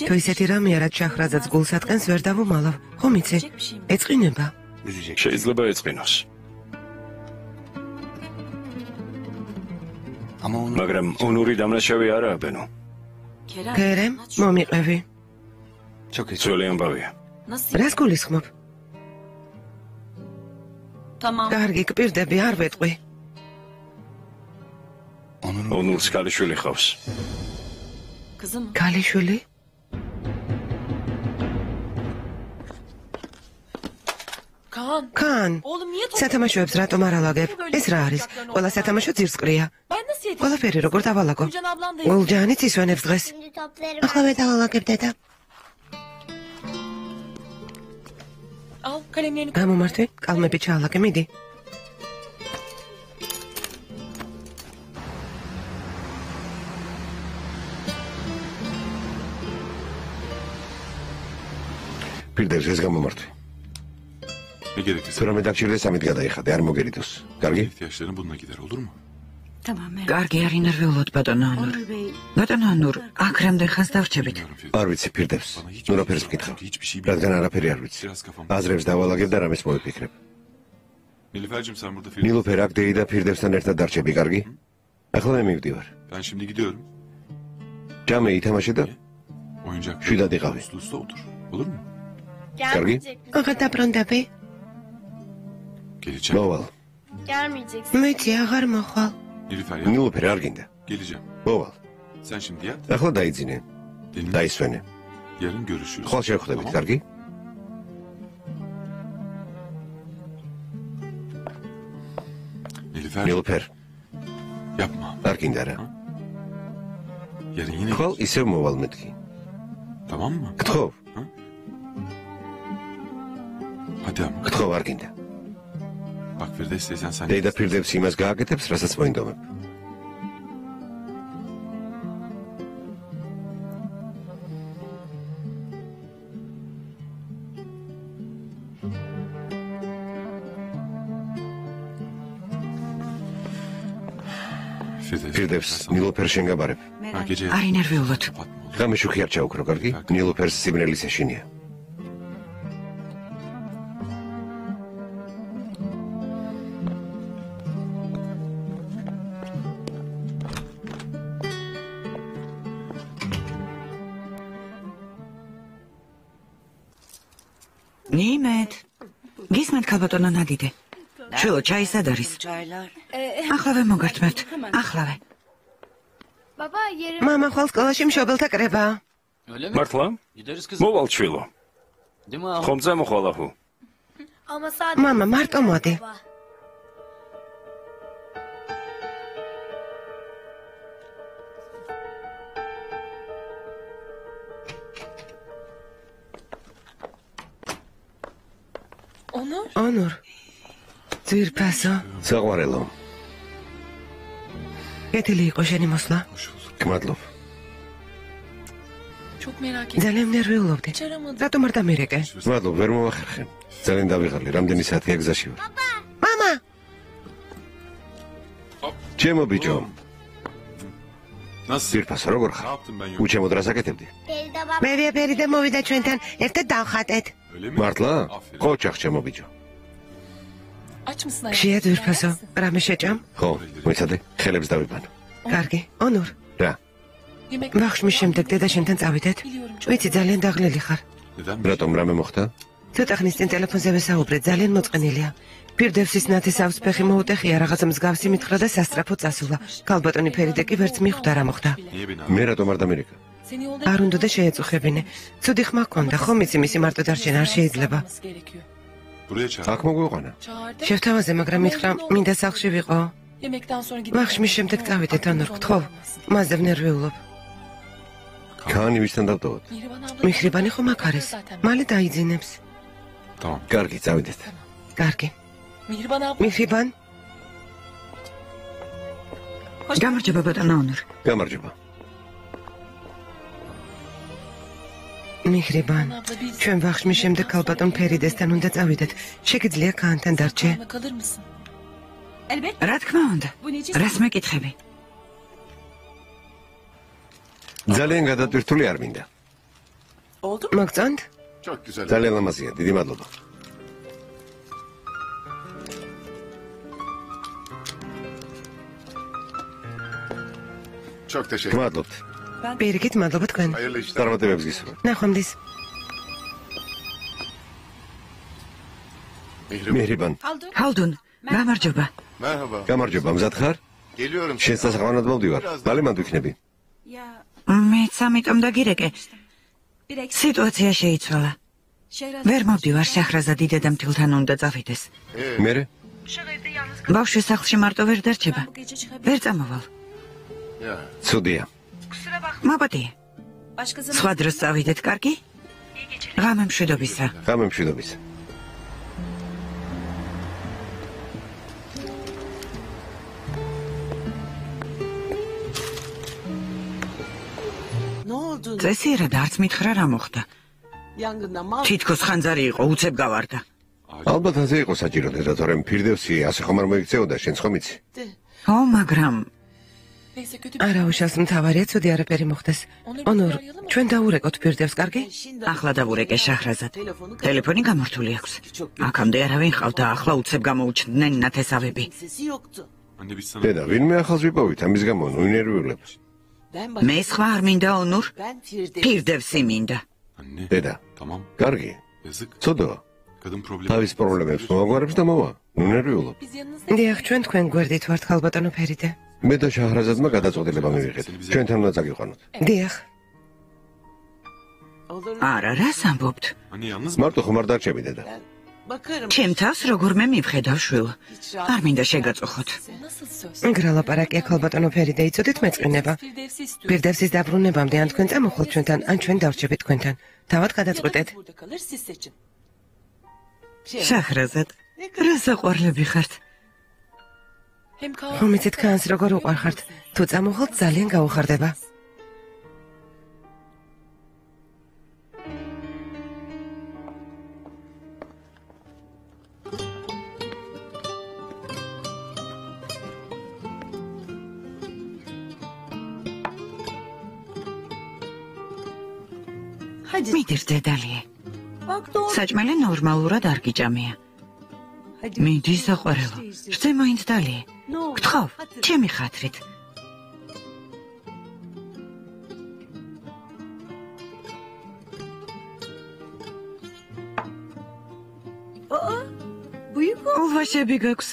თუ ისეთი რამეა, რაც შეჰრაზადს გულს ატყენს, ვერ დავუმალავ. ხომ იცი? ეწყინება. შეიძლება ეწყინოს. მაგრამ ონური დამნაშავე არაა ბენო. ქერემ, მომიყევი. ძველი ამბავია. რას გულისხმობ? კარგი, გპირდები, არ ვეტყვი. ონურს ქალიშვილი ხავს. ქალიშვილი? კან, სათამაშოებს რატომ არ ალაგებ? ეს რა არის? ყველა სათამაშო ძირს ყრია. ყველაფერი როგორ დავალაგო? გულჯანიც ისვენებს დღეს. ახლა დავალაგებ დედა. გამომართვი, კალმები ჩაალაგე, მიდი. პირდებს ეს გამომართვი. თუ რამე დაგჭირდეს ამით გადაიხადე, არ მოგერიდოს. კარგი? კარგი, არ ინერვიულოთ ბატონო ანურ. ბატონო ანურ, აქ რამდენ ხანს დავრჩებით? არ ვიცი პირდებს. ნურაფერს მკითხავ. რადგან არაფერი არ ვიცი. აზრებს დავალაგებ და რამეს მოვიფიქრებ. ნილოფერ აქ დეი და პირდებსთან ერთად დარჩები, კარგი? ახლა მე მივდივარ. ჯამე ითამაშე და შვიდად იყავი. კარგი? აღარ დაბრუნდები? მოვალ. მეც აღარ მოხვალ. ნილოფერ არ გინდა. მოვალ. ახლა დაიძინე. დაისვენე. Yarın görüşürüz. ხვალ შევხვდებით, კარგი? Nilüfer, ნილუფერ, yapma. არ გინდა რა. Yarın yine ხვალ ისევ მოვალ მეთქი. tamam mı? გთხოვ, Hadi ama. გთხოვ, არ გინდა. Bak Firdevs teyzen sen დედა პირდებს იმას გააკეთებს, რასაც მოინდომებ. პირდებს ნილუფერ შენგაბარებ. Ha, gece არ ინერვიულოთ. kapatma olur. ღამე შუქი არ ჩაუქრო, კარგი? ნილუფერს სიბნელის ეშინია. ნიმეთ. გისმენთ ქალბატონო ნადიდე. შვილო, ჩაი სად არის? ახლავე მოგართმევთ. ახლავე. მამა ხვალ სკოლაში მშობელთა კრება. მართლა? მოვალ ჩვილო. ხომ წამოხვალა ხუ? მამა მარტო მოდი. ონურ. ძვირფასო. საყვარელო, კეთილი იყო შენი მოსვლა. გმადლობ. ძალიან ნერვიულობდი. რატომ არ დამირეკე? გმადლობ, ვერ მოვახერხე. ძალიან დავიღალე, რამდენი საათია გზაში ვარ. მამა, ჩემო ბიჭო, Nasıl? ძირფასო, როგორ Ne ხარ? yaptım ben yok? უჩემოდ რას აკეთებდი? მე ვიაფერი და მოვიდა ჩვენთან, ერთად დავხატეთ. Öyle mi? მართლა? Aferin. ყოჩახ ჩემო ბიჭო. შია ძვირფასო, რამე შეჭამ? ხო, მოიცადე, ხელებს დავიბანო. კარგი, ონურ. რა? ვახშმის შემდეგ დედა შენთან წავიდეთ. ვიცი ძალიან დაღლილი ხარ. Neden? რატომ რამე მოხდა? ცოტა ხნის წინ ტელეფონზე ვესაუბრე, ძალიან მოწყენილია. პირდევსის ნათესავს ფეხი მოუტეხია, რაღაცა მსგავსი მითხრა და სასწრაფო წასულა. ქალბატონი ფერიდე კი ვერც მიხვდა რა მოხდა. Niye beni მე რატომ არ დამირეკა? არ უნდა და შეეწუხებინე. ცუდი ხმა ჰქონდა, ხო მისი მარტო დარჩენა არ შეიძლება. buraya çağır? აქ მოგვიყვანა. შევთავაზე, მაგრამ მითხრა, მინდა სახლში ვიყო. ვახშმის შემდეგ წავიდეთ, ონურ, გთხოვ. მასზე ვნერვიულობ. ქანი ვისთან დავტოვოთ? მიხრიბანი ხომ აქ არის? მალე დაიძინებს. Tamam. კარგი, წავიდეთ. კარგი. მიხრიბან? გამარჯობა ბატონო ონურ. გამარჯობა. მიხრიბან. ჩვენ ვახშმის შემდეგ ქალბატონ ფერიდესთან უნდა წავიდეთ. შეგიძლია ქანთან დარჩე? რა თქმა უნდა. რას მეკითხები? ძალიან გადატვირთული არ მინდა. მოგწონთ? ძალიან ლამაზია, დიდი მადლობა. გმადლობთ. პირიქით, მადლობა თქვენ. წარმატებებს გისურვებთ. ნახვამდის. მიხრიბან. ჰალდუნ, გამარჯობა. გამარჯობა, მზად ხარ? შენ სასაყვანად მოვდივარ. მალე მანდ ვიქნები. მეც ამიტომ დაგირეკე. სიტუაცია შეიცვალა. ვერ მოვდივარ სახრაზად დედამთილთან უნდა წავიდეს. მერე? ბავშვი სახლში მარტო ვერ დარჩება. ვერ წამოვალ. ცუდია. მაბადია. სხვა დროს წავიდეთ, კარგი? ღამე მშვიდობისა. ღამე მშვიდობისა. წესიერად არც მითხრა რა მოხდა. თითქოს ხანძარი იყო, უცებ გავარდა. ალბათ ასე იყო საჭირო დედა, თორემ ფირდევსი ასე ხომ არ მოიქცეოდა, შენც ხომ იცი? ო, მაგრამ არა უშავს მთავარია, ცუდი არაფერი მოხდეს. ონურ, ჩვენ დაურეკოთ ფირდევს, კარგი? ახლა დავურეკე შახრაზად. ტელეფონი გამორთული აქვს. აქამდე არავინ ყავდა, ახლა უცებ გამოუჩნდნენ ნათესავები. Anne biz sana... დედა, ვინმე ახალს ვიპოვით, ამის გამო ნუინერვიულებ. მე სხვა არ მინდა ონურ. ფირდევსი მინდა. Anne. დედა, Tamam. კარგი. Yazık. ცოდოა. Kadın problemi. თავის პრობლემებს მოაგვარებს და მოვა. ნუინერვიულობ. დიახ, ჩვენ თქვენ გვერდით ვართ, ქალბატონო ფერიდე. მე და შაჰრაზადმა გადაწყვეტილება მივიღეთ. ჩვენთან უნდა წაგიყვანოთ. დიახ. არა, რას ამბობთ? Anne yalnız mı? მარტო ხომ არ დარჩები დედა? ჩემ თავს როგორმე მივხედავ შვილ. არ მინდა შეგაწუხოთ. გრალაპარაკია ქალბატონო ფერიდე იცოდით მეწყინება. პირდევსის დაბრუნებამდე ან თქვენ წამოხვალთ ჩვენთან, ან ჩვენ დავრჩებით თქვენთან. თავად გადაწყვეტეთ. შაჰრაზად, რა საყვარლები ხართ? ხომ იცით ქანს როგორ უყვარხართ? თუ წამოხვალთ ძალიან გაუხარდება. მიდირ დედალია. საჭმელი ნორმალურად არ გიჭამია. მიდი საყვარელო, შზე მაინც დალია. გთხოვ, ჩემი ხათრით. ულვაშები გაქვს.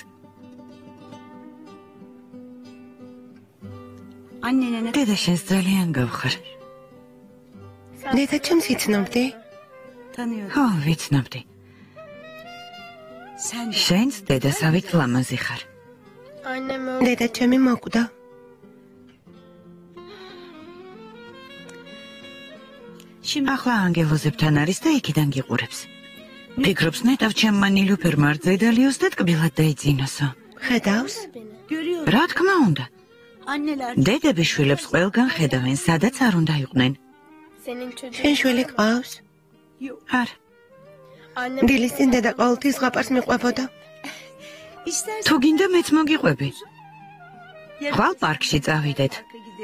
დედა შენს ძალიან გავხარ. დედა ჩემს იცნობდი? ხო, ვიცნობდი. შენს დედასავით ლამაზი ხარ. დედა ჩემი მოკვდა. ახლა ანგელოზებთან არის და იქიდან გიყურებს. ფიქრობს ნეტავ ჩემმა ნილუფერმა არ ძედალიოს და ტკბილად დაიძინოსო. ხედავს? რა თქმა უნდა. დედები შვილებს ყველგან ხედავენ, სადაც არ უნდა იყვნენ. შენ შვილი ყავს? არ. დილის წინ დედა ყოველთვის ზღაპარს მიყვებოდა. თუ გინდა მეც მოგიყვები. ხვალ პარკში წავიდეთ.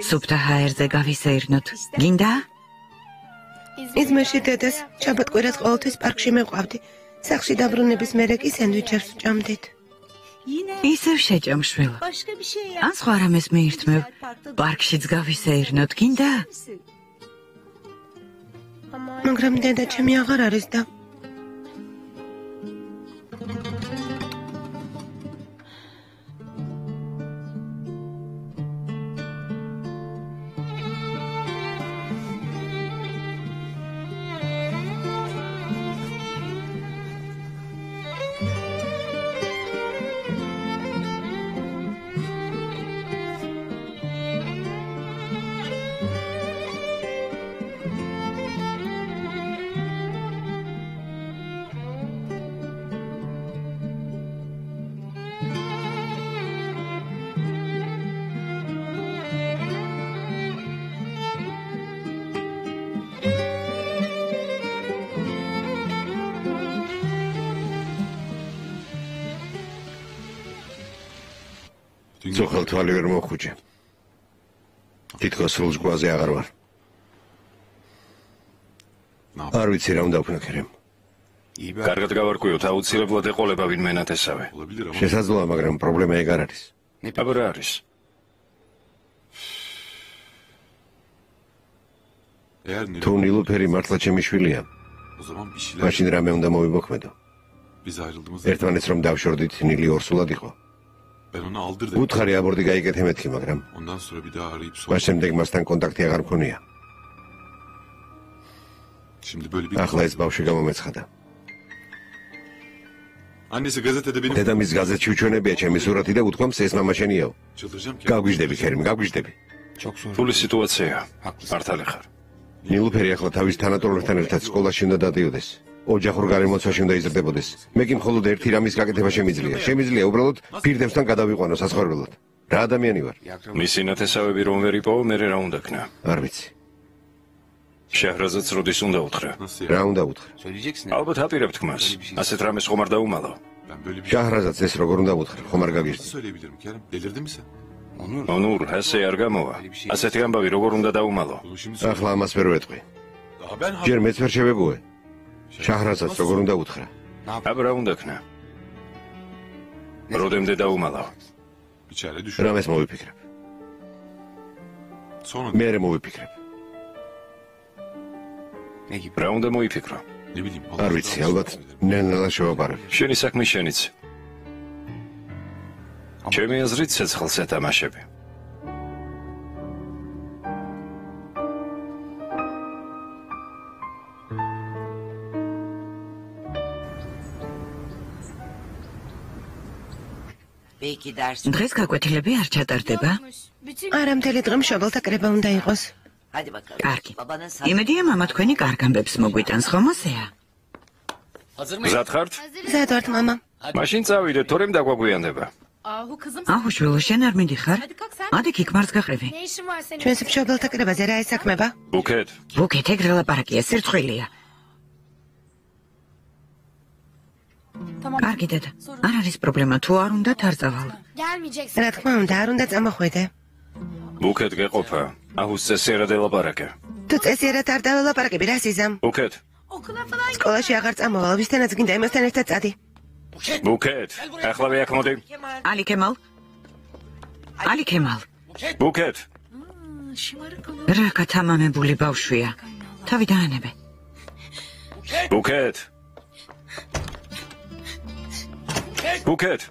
სუფთა ჰაერზე გავისეირნოთ. გინდა? იზმერში დედას შაბათ-კვირას ყოველთვის პარკში მეყვავდი. სახლში დაბრუნების მერე კი სენდვიჩებს ვჭამდით. ისევ შეჭამ შვილო. ან სხვა რამეს მიირთმევ. პარკშიც გავისეირნოთ. გინდა? მაგრამ დედა ჩემი აღარ არის და ძოხელ თვალი ვერ მოხუჭე. თითქოს სულ ზღვაზე აღარ ვარ. არ ვიცი რა უნდა ვქნა ქერემ. კარგად გავარკვიოთ, აუცილებლად ეყოლება ვინმე ნათესავე. შესაძლოა, მაგრამ პრობლემა ეგ არ არის. აბა რა არის? თუ ნილუფერი მართლა ჩემი შვილია, მაშინ რამე უნდა მოვიმოქმედო. ერთმანეთს რომ დავშორდით, ნილი ორსულად იყო. უთხარი აბორდი გაიკეთე მეთქი, მაგრამ მას შემდეგ მასთან კონტაქტი აღარ მქონია. ახლა ეს ბავშვი გამომეცხადა. დედამის გაზეთში უჩვენებია ჩემი სურათი და უთქვამს ეს მამა შენიაო. გაგვიჟდები, ქერიმ, გაგვიჟდები. რთული სიტუაციაა. მართალი ხარ. ნილუფერი ახლა თავის თანატოლებთან ერთად სკოლაში უნდა დადიოდეს. ოჯახურ გარემოცვაში უნდა იზრდებოდეს. მე კი მხოლოდ ერთი რამის გაკეთება შემიძლია. შემიძლია უბრალოდ პირდევსთან გადავიყვანო საცხოვრებლად. რა ადამიანი ვარ? მისი ნათესავები რომ ვერ იპოვო, მე რა უნდა ქნა? არ ვიცი. შეჰრაზადს როდის უნდა უთხრა? რა უნდა უთხრა? ალბათ აპირებთ ხმას. ასეთ რამეს ხომ არ დაუმალო? შაჰრაზადს ეს როგორ უნდა უთხრა? ხომ არ გაგიჟდი? ონურ, ასე არ გამოვა. ასეთი ამბავი როგორ უნდა დაუმალო? ახლა ამას ვერ ვეტყვი. ჯერ მეც ვერ შევეგუე. შაჰრაზადს როგორ უნდა უთხრა? აბა რა უნდა ქნა? როდემდე დაუმალავ? რამეს მოვიფიქრებ. მერე მოვიფიქრებ. რა უნდა მოიფიქრო? არ ვიცი, ალბათ ნელ-ნელა შევაბარებ. შენი საქმე შენიც. ჩემი აზრით ცეცხლს ეთამაშები. დღეს გაკვეთილები არ ჩატარდება? არა, მთელი დღე მშობელთა კრება უნდა იყოს. კარგი. იმედია მამა თქვენი კარგ ამბებს მოგვიტანს, ხომ ასეა? მზად ხართ? მზად ვართ, მამა. მაშინ წავიდეთ, თორემ დაგვაგვიანდება. აჰუ, შვილო, შენ არ მიდიხარ? ადი ქიქმარს გაყევი. ჩვენს მშობელთა კრებაზე რა ესაქმება? ბუქეთ. ბუქეთ ეგრე ლაპარაკია, სირცხვილია. კარგი დედა, არ არის პრობლემა, თუ არ უნდა თარწავალ. რა თქმა უნდა, არ უნდა წამოხვიდე. ბუქეთ გეყოფა. აჰუს წესიერად ელაპარაკე. თუ წესიერად არ დაველაპარაკები, რა სიზამ? ბუქეთ. სკოლაში აღარ წამოვალ, ვისთანაც გინდა იმასთან ერთად წადი. ბუქეთ. ახლავე აქ მოდი. ალი ქემალ. ალი ქემალ. ბუქეთ. რა კათამამებული ბავშვია. თავი დაანებე. ბუქეთ. ბუქეთ.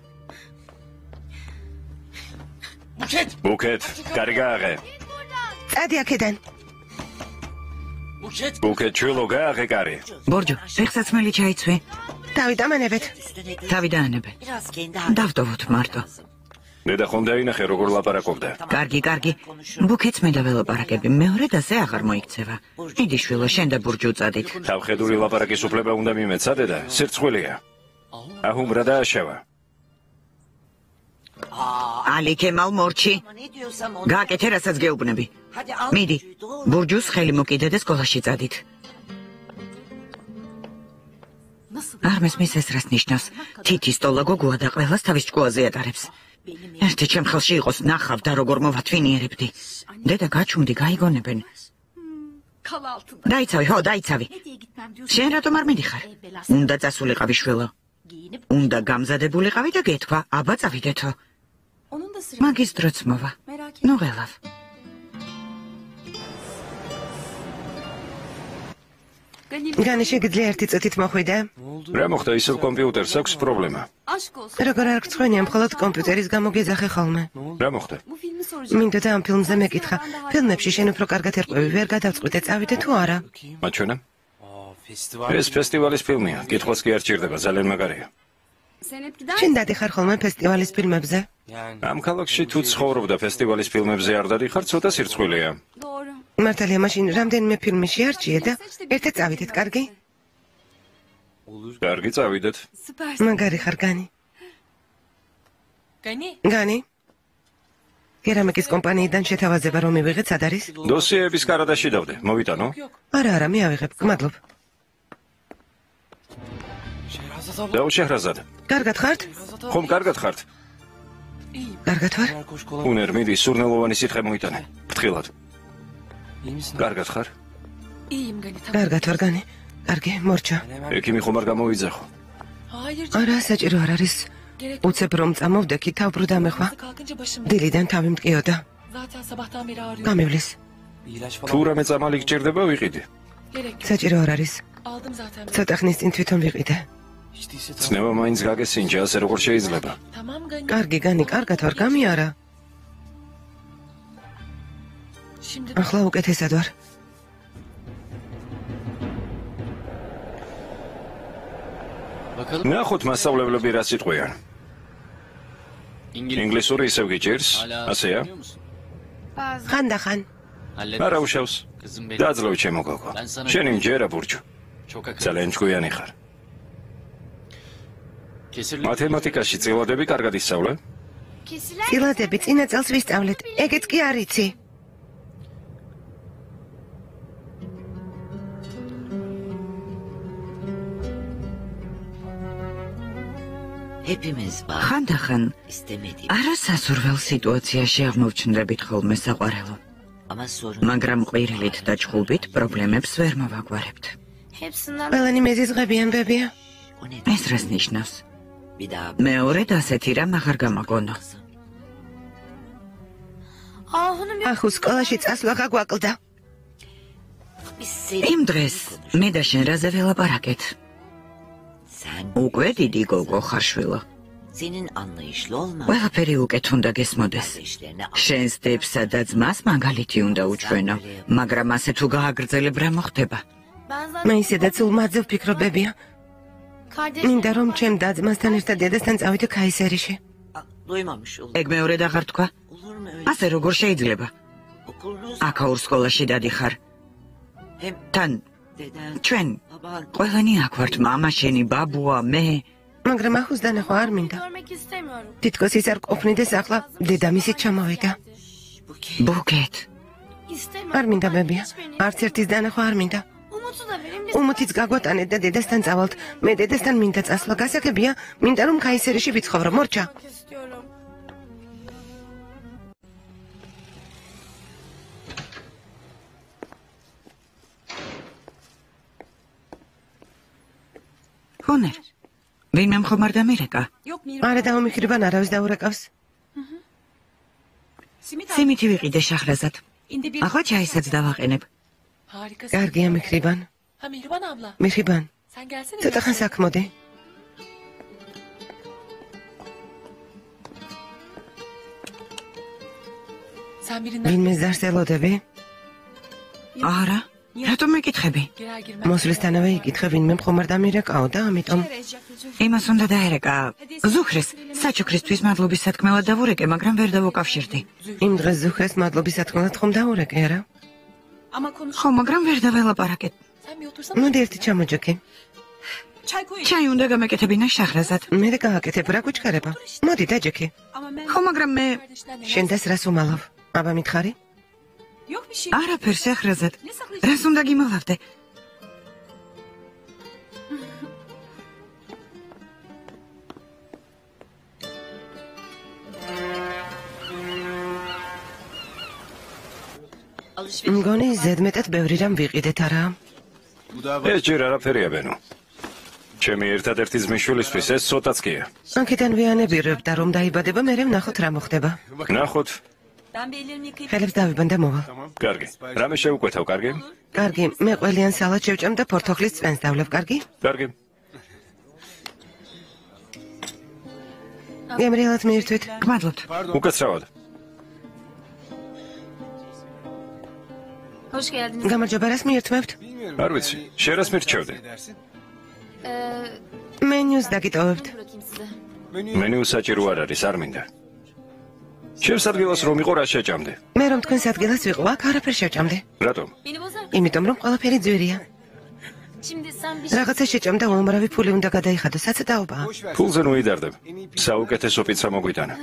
ბუქეთ. კარი გააღე. წადი აქედან. ბუქეთ ჩულო გააღე კარი. ბორჯო, ფეხსაცმელი ჩაიცვი. თავი დამანებეთ. თავი დაანებე. დავტოვოთ მარტო. დედა ხომ დაინახე როგორ ლაპარაკობდა. კარგი, კარგი. ბუქეთს მე დაველაპარაკები, მეორე დაზე აღარ მოიქცევა. მიდი შვილო, შენ და ბურჯუ წადით. თავხედური ლაპარაკის უფლება უნდა მიმეცა დედა, სირცხვილია. აჰუმრა დააშავა. ალი ქემალ მორჩი. გააკეთე, რასაც გეუბნები. მიდი, ბურჯუს ხელი მოკიდე და სკოლაში წადით. არ მესმის ეს რას ნიშნავს? თითი სტოლა გოგოა და ყველას თავის ჭკუაზე ატარებს. ერთი ჩემ ხელში იყოს ნახავ და როგორ მოვათვინიერებდი. დედა გაჩუმდი, გაიგონებენ. დაიცავი, ხო, დაიცავი. შენ რატომ არ მიდიხარ? უნდა წასულიყავი შვილო. უნდა გამზადებულიყავი და გეთქვა, აბა წავიდეთო. მაგის დროც მოვა. ნუ ღელავ. განი შეგიძლია ერთი წუთით მოხვიდე? რა მოხდა, ისევ კომპიუტერს აქვს პრობლემა. როგორ არ გწყვენია, მხოლოდ კომპიუტერის გამო გეძახე ხოლმე. რა მოხდა? მინდოდა ამ ფილმზე მეკითხა. ფილმებში შენ უფრო კარგად ერკვევი, ვერ გადავწყვიტე წავიდე თუ არა? მაჩვენა? ეს ფესტივალის ფილმია, კითხვას კი არ ჭირდება, ძალიან მაგარია. შენ დადიხარ ხოლმე ფესტივალის ფილმებზე? ამ ქალაქში თუ ცხოვრობ და ფესტივალის ფილმებზე არ დადიხარ, ცოტა სირცხვილია. მართალია, მაშინ რამდენიმე ფილმი შეარჩიე და ერთად წავიდეთ, კარგი? კარგი, წავიდეთ. მაგარი ხარ, განი. განი? კერამიკის კომპანიიდან შეთავაზება რომ მივიღეთ, სად არის? დოსიეების კარადაში დავდე, მოვიტანო? არა, მე ავიღებ, გმადლობ. დაუ შეჰრაზად. კარგად ხართ? ხომ კარგად ხართ? კარგად ვარ? უნერ, მიდი, სურნელოვანი სითხე მოიტანე. ფრთხილად. კარგად ხარ? კარგად ვარ, განი. კარგი, მორჩა. ექიმი ხომ არ გამოიძახო? არა, საჭირო არ არის. უცებ რომ წამოვდექი, თავბრუ დამეხვა. დილიდან თავი მტკიოდა. გამივლის. თუ რამე წამალი გჭირდება, ვიყიდი. საჭირო არ არის. ცოტა ხნის წინ თვითონ ვიყიდე. ცნება მაინც გაგესინჯა, ასე როგორ შეიძლება? კარგი, განი, კარგად ვარ, გამიარა. ახლა უკეთესად ვარ. ნახოთ მასწავლებლები რა სიტყვიან. ინგლისური ისევ გიჭირს, ასეა? ხანდახან. არა უშავს. დაძლევ ჩემო გოგო. შენი მჯერა ბურჯუ. ძალიან ჭკვიანი ხარ. მათემატიკაში წილადები კარგად ისწავლე? წილადები წინა წელს ვისწავლეთ. ეგეც კი არ იცი. ხანდახან არა სასურველ სიტუაციაში აღმოჩნდებით ხოლმე საყვარელო. მაგრამ ყვირილით და ჭხუბით პრობლემებს ვერ მოვაგვარებთ. ყველანი მეზიზღებიან, ბებია. ეს რას ნიშნავს? მეორედ ასეთი რამ აღარ გამაგონო. ახუ სკოლაში წასვლა გაგვაკლდა. იმ დღეს მე და შენ რაზე ველაპარაკეთ? უკვე დიდი გოგო ხარ შვილო. ყველაფერი უკეთ უნდა გესმოდეს. შენს დებსა და ძმას მაგალითი უნდა უჩვენო, მაგრამ ასე თუ გააგრძელებ რა მოხდება? მე ისედაც ულმაძე ვფიქრობებია. მინდა რომ ჩემ და-ძმასთან ერთად დედასთან წავიდე ქაისერიში. ეგ მეორედ აღარ თქვა? ასე როგორ შეიძლება? აქაურ სკოლაში დადიხარ. თან ჩვენ ყველანი აქ ვართ, მამა შენი, ბაბუა, მე. მაგრამ ახუს დანახვა არ მინდა. თითქოს ის არ ყოფნიდეს ახლა დედამისით ჩამოვიდა. ბუგეთ. არ მინდა ბებია. არც ერთის დანახვა არ მინდა. უმოთიც გაგვატანეთ და დედასთან წავალთ. მე დედასთან მინდა წასვლა. გასაგებია, მინდა რომ ქაისერში ვიცხოვრო. მორჩა. ჰონერ. ვინმე მხომარ დამირეკა? არა დაუმიქრიბან არავის დაურეკავს. სიმითი ვიყიდე შახრაზად. ახლა ჩაისაც დავაყენებ. კარგია მიქრიბან. მიქრიბან. ცოტა ხანს აქ მოდი. ვინმე ზარს ელოდები? არა. რატომ მეკითხები? მოსვლისთანავე იკითხე ვინმე მხომარ დამირეკაო და ამიტომ იმას უნდა დაერეკა. ზუხრეს, საჩუქრისთვის მადლობის სათქმელად დავურეკე, მაგრამ ვერ დავუკავშირდი. იმ დღეს ზუხრეს მადლობის სათქმელად ხომ დაურეკე, არა? ხო, მაგრამ ვერ დაველაპარაკეთ. მოდი ერთი ჩამოჯექი. ჩაი უნდა გამეკეთებინა შახრაზად. მე და გააკეთებ რა გვიჩქარება. მოდი დაჯექი. ხო, მაგრამ მე შენდას რას უმალავ? აბა მითხარი? არაფერ შახრაზად. რას უნდა გიმალავდე? მგონი ზედმეტად ბევრი რამ ვიყიდეთ არა? ეს ჯერ არაფერია ბენო. ჩემი ერთადერთი ძმისშვილისთვის ეს ცოტაც კია. აქედან ვიანებირებ და რომ დაიბადება, მე ვნახოთ რა მოხდება. ნახოთ. ხელებს დავიბან და მოვა. კარგი. რამე შევუკვეთავ, კარგი? კარგი, მე ყველიან სალად შევჭამ და ფორთოხლის წვენს დავლებ, კარგი? კარგი. გემრიელად მიირთვით. გმადლობთ. უკაცრავად. გამარჯობა, რას მიირთმევთ? არ ვიცი, შენ რას მირჩევდი? მენიუს დაგიტოვებთ. მენიუ საჭირო არ არის, არ მინდა. შენს ადგილას რომ იყო რა შეჭამდე? მე რომ თქვენს ადგილას ვიყო, აქ არაფერ შევჭამდე. რატომ? იმიტომ რომ ყველაფერი ძვირია. რაღაცა შეჭამ და უამრავი ფული უნდა გადაიხადო, საცდაობაა. ფულზე ნუიდარდებ. საუკეთესო პიცა მოგვიტანა.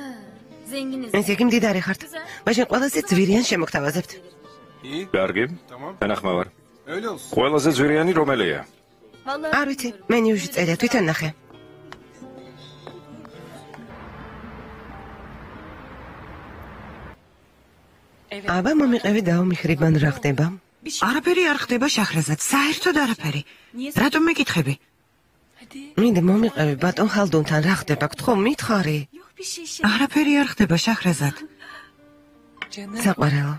ესე იგი მდიდარი ხართ. მაშინ ყველაზე ძვირიან შემოგთავაზებთ. კარგი. თანახმავარ. ყველაზე ძვირიანი რომელია? არ ვიცი, მენიუში წერია, თვითონ ნახე. აბა მომიყევი დაუმიხრიბან რა ხდება? არაფერი არ ხდება შახრაზად, საერთოდ არაფერი. რატომ მეკითხები? მინდა მომიყევი ბატონ ხალდუნთან რა ხდება, გთხოვ მითხარი. არაფერი არ ხდება შახრაზად. საყვარელო.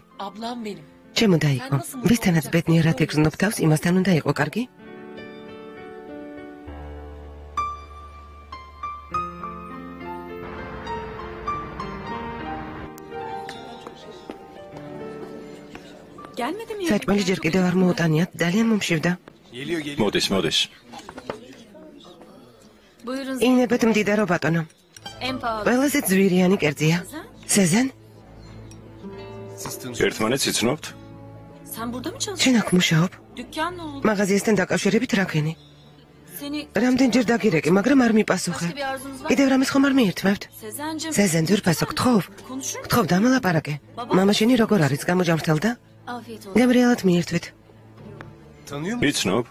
ჩემო დაიყო. ვისთანაც ბედნიერად იგრძნობ თავს, იმასთან უნდა იყო, კარგი? საჭმელი ჯერ კიდევ არ მოუტანიათ, ძალიან მომშივდა. მოდის, მოდის. ინებეთ მდიდარო ბატონო. ყველაზე ძვირიანი კერძია. სეზენ? ერთმანეთს იცნობთ? შენ აქ მუშაობ? მაღაზიასთან დაკავშირებით რა ქენი? რამდენჯერ დაგირეკე, მაგრამ არ მიპასუხე. კიდევ რამეს ხომ არ მიირთმევთ? სეზენ ძვირფასო, გთხოვ? გთხოვ დამელაპარაკე. მამა შენი როგორ არის, გამოჯამრთელდა? გემრიელად მიირთვით. იცნობ?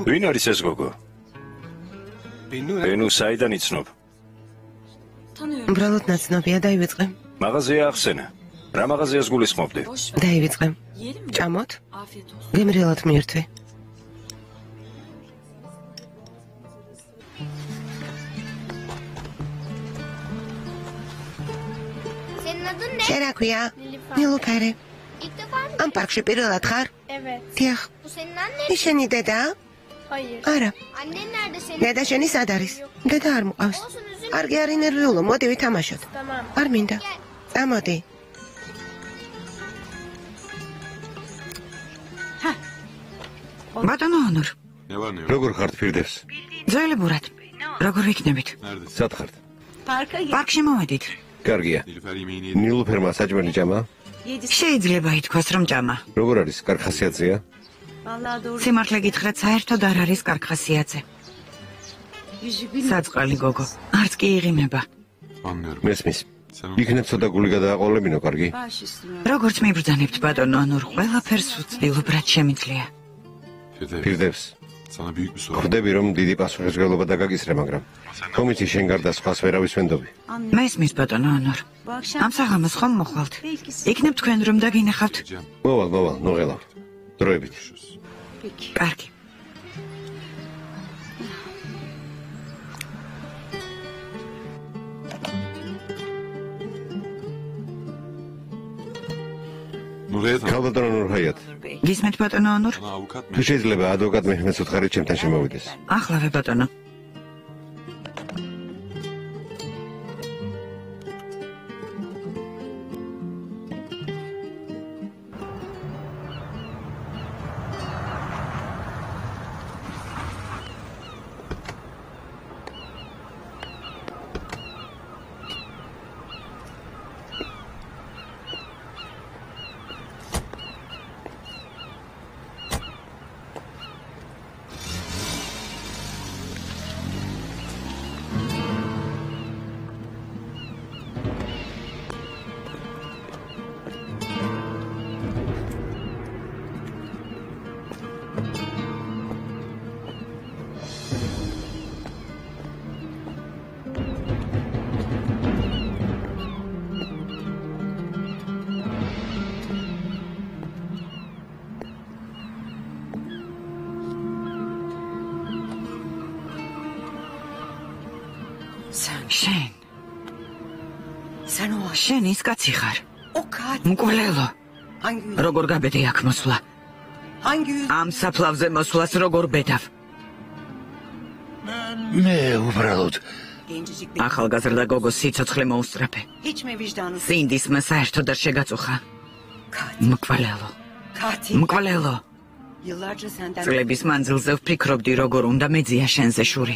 ვინ არის ეს გოგო? ბენუ საიდან იცნობ? უბრალოდ ნაცნობია, დაივიწყე. მაღაზია ახსენა. რა მაღაზიას გულისხმობდი? დაივიწყე. ჭამოთ? გემრიელად მიირთვი. შენ რა ქვია? ნილუფარი. ამ პარკში პირველად ხარ? დიახ. შენი დედა? არა. დედა შენი სად არის? დედა არ მოყავს. არგი არ ინერვიულო, მოდი ვითამაშოთ. არ მინდა. წამოდი. ბატონო ონორ. როგორ ხართ ფირდევს? ძველებურად. როგორ ვიქნებით? სად ხართ? პარკში მოვედით. კარგია. ნილუფერმა საჭმელი ჭამა? შეიძლება ითქვას, რომ ჭამა. როგორ არის? კარგ ხასიათზეა? სიმართლე გითხრათ, საერთოდ არ არის კარგ ხასიათზე. საწყალი გოგო, არც კი იღიმება. მესმის. იქნებ ცოტა გული გადააყოლებინო, კარგი? როგორც მიბრძანებთ, ბატონო ანურ, ყველაფერს ვცდილობ, რაც შემიძლია. პირდებს. ხვდები, რომ დიდი პასუხისმგებლობა დაგაკისრე, მაგრამ კომიცი შენ გარდა სხვას ვერავის ვენდობი. მესმის, ბატონო ანურ. ამ საღამოს ხომ მოხვალთ? იქნებ თქვენ რომ დაგინახავთ? მოვალ, ნუღელავ. დროებით. კარგი. ქალბატონო ნურჰაიათ. გისმენთ ბატონო ანურ? თუ შეიძლება ადვოკატ მეჰმედს უთხარით ჩემთან შემოვიდეს. ახლავე ბატონო. შენ ის კაცი ხარ? მკვლელო. როგორ გაბედე აქ მოსვლა? ამ საფლავზე მოსვლას როგორ ბედავ? მე უბრალოდ ახალგაზრდა გოგოს სიცოცხლე მოუსწრაფე. სინდისმა საერთოდ არ შეგაწუხა. მკვლელო. წლების მანძილზე ვფიქრობდი, როგორ უნდა მეძია შენზე შური.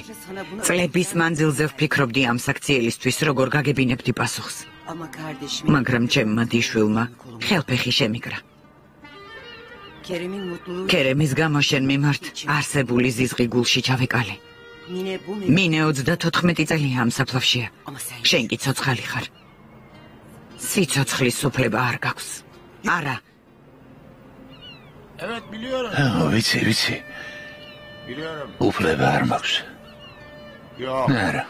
წლების მანძილზე ვფიქრობდი ამ საქციელისთვის, როგორ გაგებინებდი პასუხს. მაგრამ ჩემმა დიშვილმა ხელფეხი შემიგრა. ქერემის გამო შენ მიმართ არსებული ზიზღი გულში ჩავეკალე. მინე 34 წელია ამ საფლავშია. შენ კი ცოცხალი ხარ. სიცოცხლის უფლება არ გაქვს. არა. ვიცი. უფლება არ მაქვს. არა.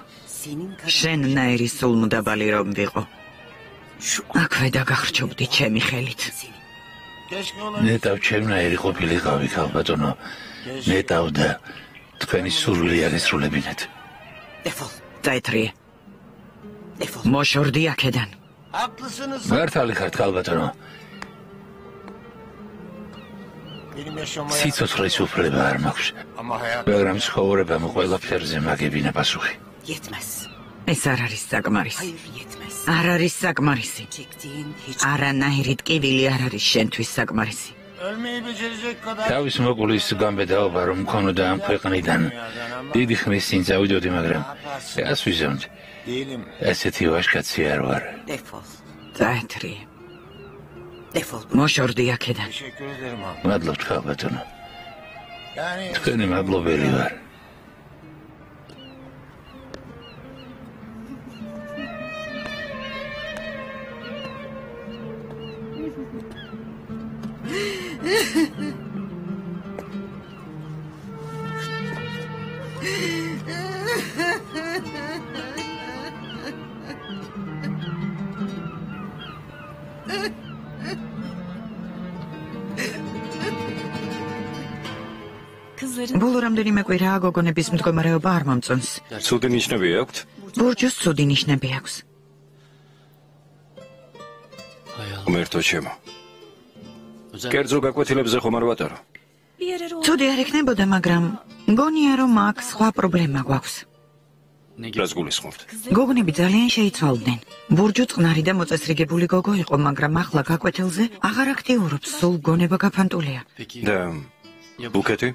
შენ ნაირი სულმდაბალი რომ ვიყო. აქვე დაგახრჩობდი ჩემი ხელით. ნეტავ ჩემნაირი ყოფილიყავი, ქალბატონო. ნეტავ და თქვენი სურვილი აღესრულებინეთ. დაეთრიე. მოშორდი აქედან. მართალი ხართ, ქალბატონო. სიცოცხლის უფლება არ მაქვს. მაგრამ ცხოვრებამ ყველაფერზე მაგებინა პასუხი. ეს არ არის საკმარისი. არ არის საკმარისი. არანაირი ტკივილი არ არის შენთვის საკმარისი. თავის მოკვლის გამბედაობა რომ მქონოდა ამ ქვეყნიდან დიდი ხნის წინ წავიდოდი, მაგრამ ეს ვიზამთ. ესეთი ვაჟკაცი არ ვარ. დაეთრიე. მოშორდი აქედან. მადლობთ, ქალბატონო. თქვენი მადლობელი ვარ. ბოლო რამდენიმე კვირაა გოგონების მდგომარეობა არ მომწონს. ცუდი ნიშნები აქვთ? ბურჯოს ცუდი ნიშნები აქვს. ღმერთო ჩემო. კერძო გაკვეთილებზე ხომ არ ვატარო? ცუდი არ იქნებოდა, მაგრამ მგონია რომ აქ სხვა პრობლემა გვაქვს. რას გულისხმობთ? გოგონები ძალიან შეიცვალდნენ. ბურჯო წყნარი და მოწესრიგებული გოგო იყო, მაგრამ ახლა გაკვეთილზე აღარ აქტიურობს, სულ გონება გაფანტულია. და ბუკეტი?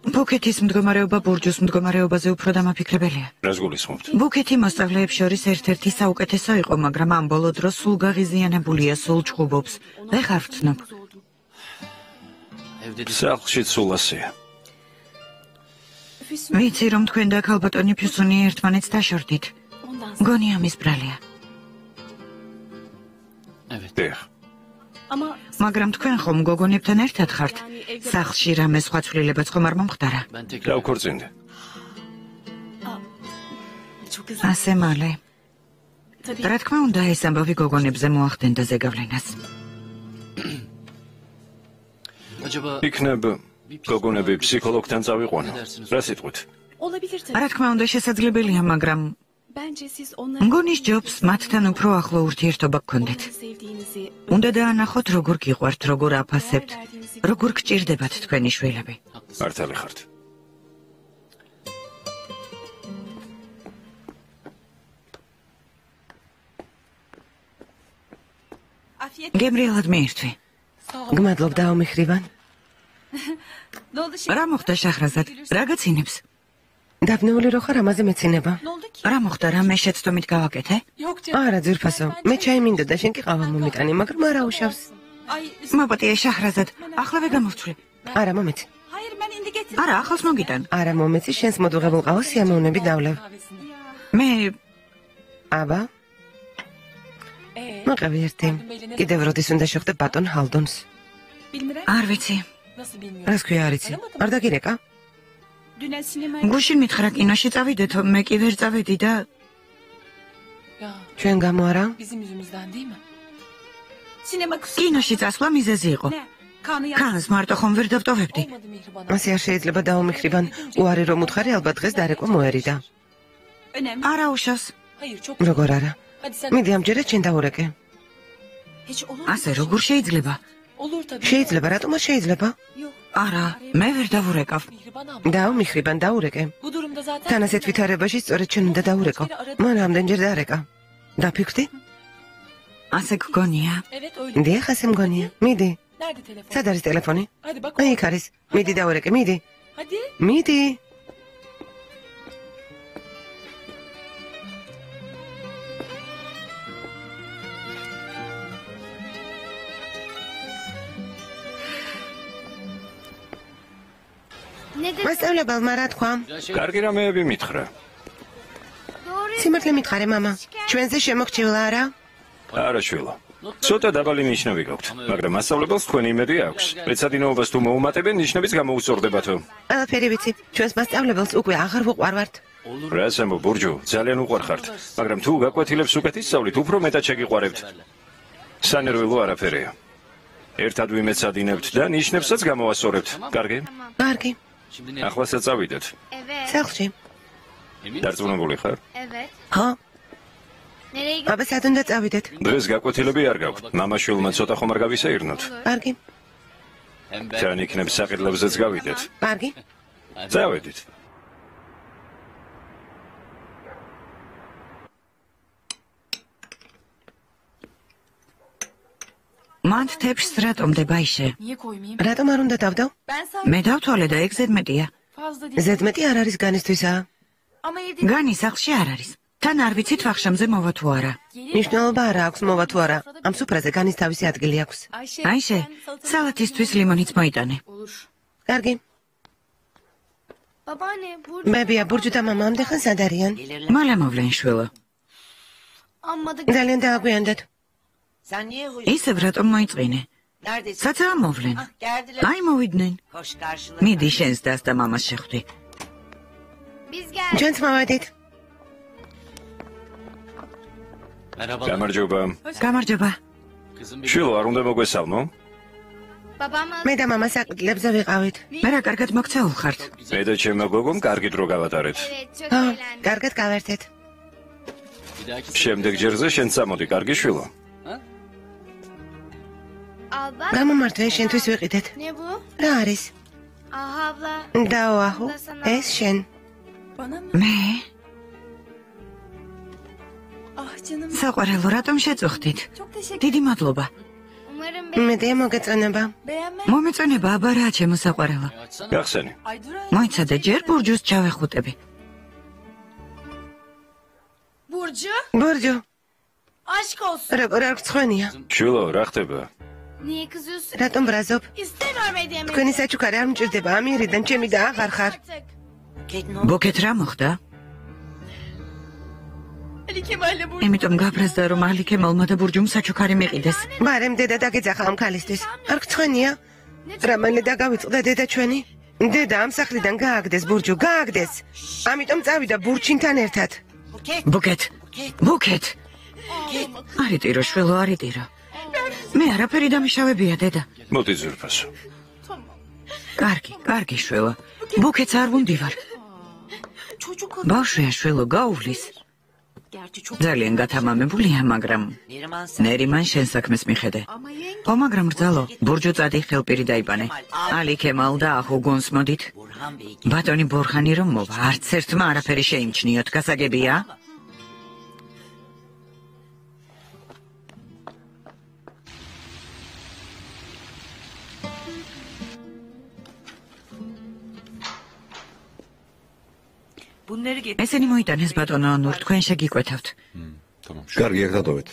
ბუქეთის მდგომარეობა ბურჯუს მდგომარეობაზე უფრო დამაფიქრებელია. რას გულისხმობთ? ბუქეთი მოსწავლეებს შორის ერთ-ერთი საუკეთესო იყო, მაგრამ ამ ბოლო დროს სულ გაღიზიანებულია, სულ ჭუბობს. ვერ ხარ ვცნობ. სახლში სულ ასეა. ვიცი, რომ თქვენ და ქალბატონი ფიუსონი ერთმანეთს დაშორდით. მგონი ამის ბრალია. დიახ. მაგრამ თქვენ ხომ გოგონებთან ერთად ხართ? სახლში რამე სხვა ცვლილებაც ხომ არ მომხდარა? დავქორწინდი. ასე მალე. რა თქმა უნდა, ეს ამბავი გოგონებზე მოახდენდა ზეგავლენას. იქნებ გოგონები ფსიქოლოგთან წავიყვანო. რა სიტყვით? რა თქმა უნდა, შესაძლებელია, მაგრამ მგონი სჯობს მათთან უფრო ახლო ურთიერთობა გქონდეთ. უნდა დაანახოთ, როგორ გიყვართ, როგორ აფასებთ, როგორ გჭირდებათ თქვენი შვილები. მართალი ხართ. გემრიელად მიირთვი. გმადლობ დაუმიხრივან. რა მოხდა შახრაზად? რა გაცინებს? დაბნეული რო ხარ, ამაზე მეცინება. რა მოხდა, რამე შეცდომით გავაკეთე? არა, ძვირფასო, მე ჩაი მინდო და შენ კი ყავა მომიტანი, მაგრამ არა უშავს. მოპატიე შახრაზად, ახლავე გამოვთვლი. არა, მომეცი. არა, ახალს მოგიტან. არა, მომეცი, შენს მოდუღებულ ყავას სიამოვნებით დავლევ. მე აბა? მოყევი ერთი. კიდევ როდის უნდა შეხვდე ბატონ ჰალდონს? არ ვიცი. რას ქვია არ იცი? არ დაგირეკა? გუშინ მითხრა კინოში წავიდეთ, მე კი ვერ წავედი და ჩვენ გამო არა? კინოში წასვლა მიზეზი იყო. ქანს მარტო ხომ ვერ დავტოვებდი. ასე არ შეიძლება დაუმიხრივან. უარი რომ უთხარი, ალბათ დღეს დარეკვა მოერიდა. არა უშავს. როგორ არა? მიდი ამჯერად შენ დაურეკე. ასე როგორ შეიძლება? შეიძლება, რატომ არ შეიძლება? არა, მე ვერ დავურეკავ. დაუმიხრივან დაურეკე. თან ასეთ ვითარებაში სწორედ შენ უნდა დაურეკო. მან ამდენჯერ დარეკა. დაფიქრდი? ასე გგონია. დიახ, ასე მგონია. მიდი. სად არის ტელეფონი? აი, იქ არის. მიდი დაურეკე, მიდი. მიდი. მასწავლებელმა რა თქვა? კარგი რამეები მითხრა. სიმართლე მითხარე, მამა. ჩვენზე შემოგჭივლა არა? არა შვილო. ცოტა დაბალი ნიშნები გაქვთ, მაგრამ მასწავლებელს თქვენი იმედი აქვს. მეცადინეობას თუ მოუმატებენ, ნიშნებიც გამოუსწორდებათო. ყველაფერი ვიცი. ჩვენს მასწავლებელს უკვე აღარ ვუყვარვართ. რას ამბობ, ბურჯუ, ძალიან უყვარხართ, მაგრამ თუ გაკვეთილებს უკეთისწავლით, უფრო მეტად შეგიყვარებთ. სანერვილო არაფერია. ერთად ვიმეცადინებთ და ნიშნებსაც გამოვასწორებთ. კარგი? კარგი. ახლასაც წავიდეთ. სახლში. დარწმუნებული ხარ? ხო? აბა სად უნდა წავიდეთ? დღეს გაკვეთილები არ გაქვთ. მამაშვილმა ცოტა ხომ არ გავისეირნოთ? კარგი. თან იქნებ საყიდლებზეც გავიდეთ. კარგი. წავედით. მან თებს რატომ დებაიშე? რატომ არ უნდა დავდავ? მე დავთვალე და ეგ ზედმეტია. ზედმეტი არ არის განისთვისა. განი სახლში არ არის. თან არ ვიცით ვახშამზე მოვა თუ არა. მნიშვნელობა არა აქვს მოვა თუ არა. ამ სუფრაზე განის თავისი ადგილი აქვს. აიშე, სალათისთვის ლიმონიც მოიტანე. კარგი. ბებია, ბურჯუ და მამა ამდენ სად არიან? მალე მოვლენ შვილო. ძალიან დააგვიანდეთ. ისევ რატომ მოიწვინე? საცაა მოვლენ. აი მოვიდნენ. მიდი შენს დას და მამას შეხვდი. ჩვენც მოვედით. გამარჯობა. გამარჯობა. შვილო, არ უნდა მოგვესალმო? მე და მამა საყიდლებზე ვიყავით. მე რა კარგად მოქცეულ ხართ. მე და ჩემო გოგომ კარგი დრო გავატარეთ. ხო, კარგად გავერთეთ. შემდეგ ჯერზე შენ წამოდი, კარგი შვილო? გამომართვე, შენთვის ვიყიდეთ. რა არის? დაოაჰუ, ეს შენ. მე? საყვარელო, რატომ შეწუხდით? დიდი მადლობა. მედია მოგეწონება. მომეწონება აბა რა ჩემო საყვარელო. გახსენი. მოიცადე ჯერ ბურჯუს ჩავეხუტები. ბურჯუ, როგორ არ გწხვენია? შვილო, რა ხდება? რატომ ბრაზობ? თქვენი საჩუქარი არ მჭირდება ამიერიდან ჩემი და აღარ ხარ. ბუკეთ რა მოხდა? იმიტომ გაბრაზდა რომ ალიქემალმა და ბურჯუმ საჩუქარი მიყიდეს. ბარემ დედა დაგეძახა ამ ქალისთვის. არ გწხვენია? რამალე დაგავიწყდა დედა ჩვენი? დედა ამ სახლიდან გააგდეს ბურჯუ, გააგდეს. ამიტომ წავიდა ბურჩინთან ერთად. ბუკეთ. არიტირო შვილო, არიტირო. მე არაფერი დამიშავებია დედა. მოდი ძვირფასო. კარგი შვილო. ბუკეთს არ ვუნდივარ. ბავშვია შვილო, გაუვლის. ძალიან გათამამებულია, მაგრამ ნერიმან შენ საქმეს მიხედე. მაგრამ რძალო, ბურჯუ წადი ხელპირი დაიბანე. ალიქემალ და ახუგონს მოდით. ბატონი ბორხანი რომ მოვა, არც ერთმა არაფერი შეიმჩნიოთ, გასაგებია? ესენი მოიტანეს ბატონო ანურ, თქვენ შეგიკვეთავთ. კარგი, აქ დატოვეთ.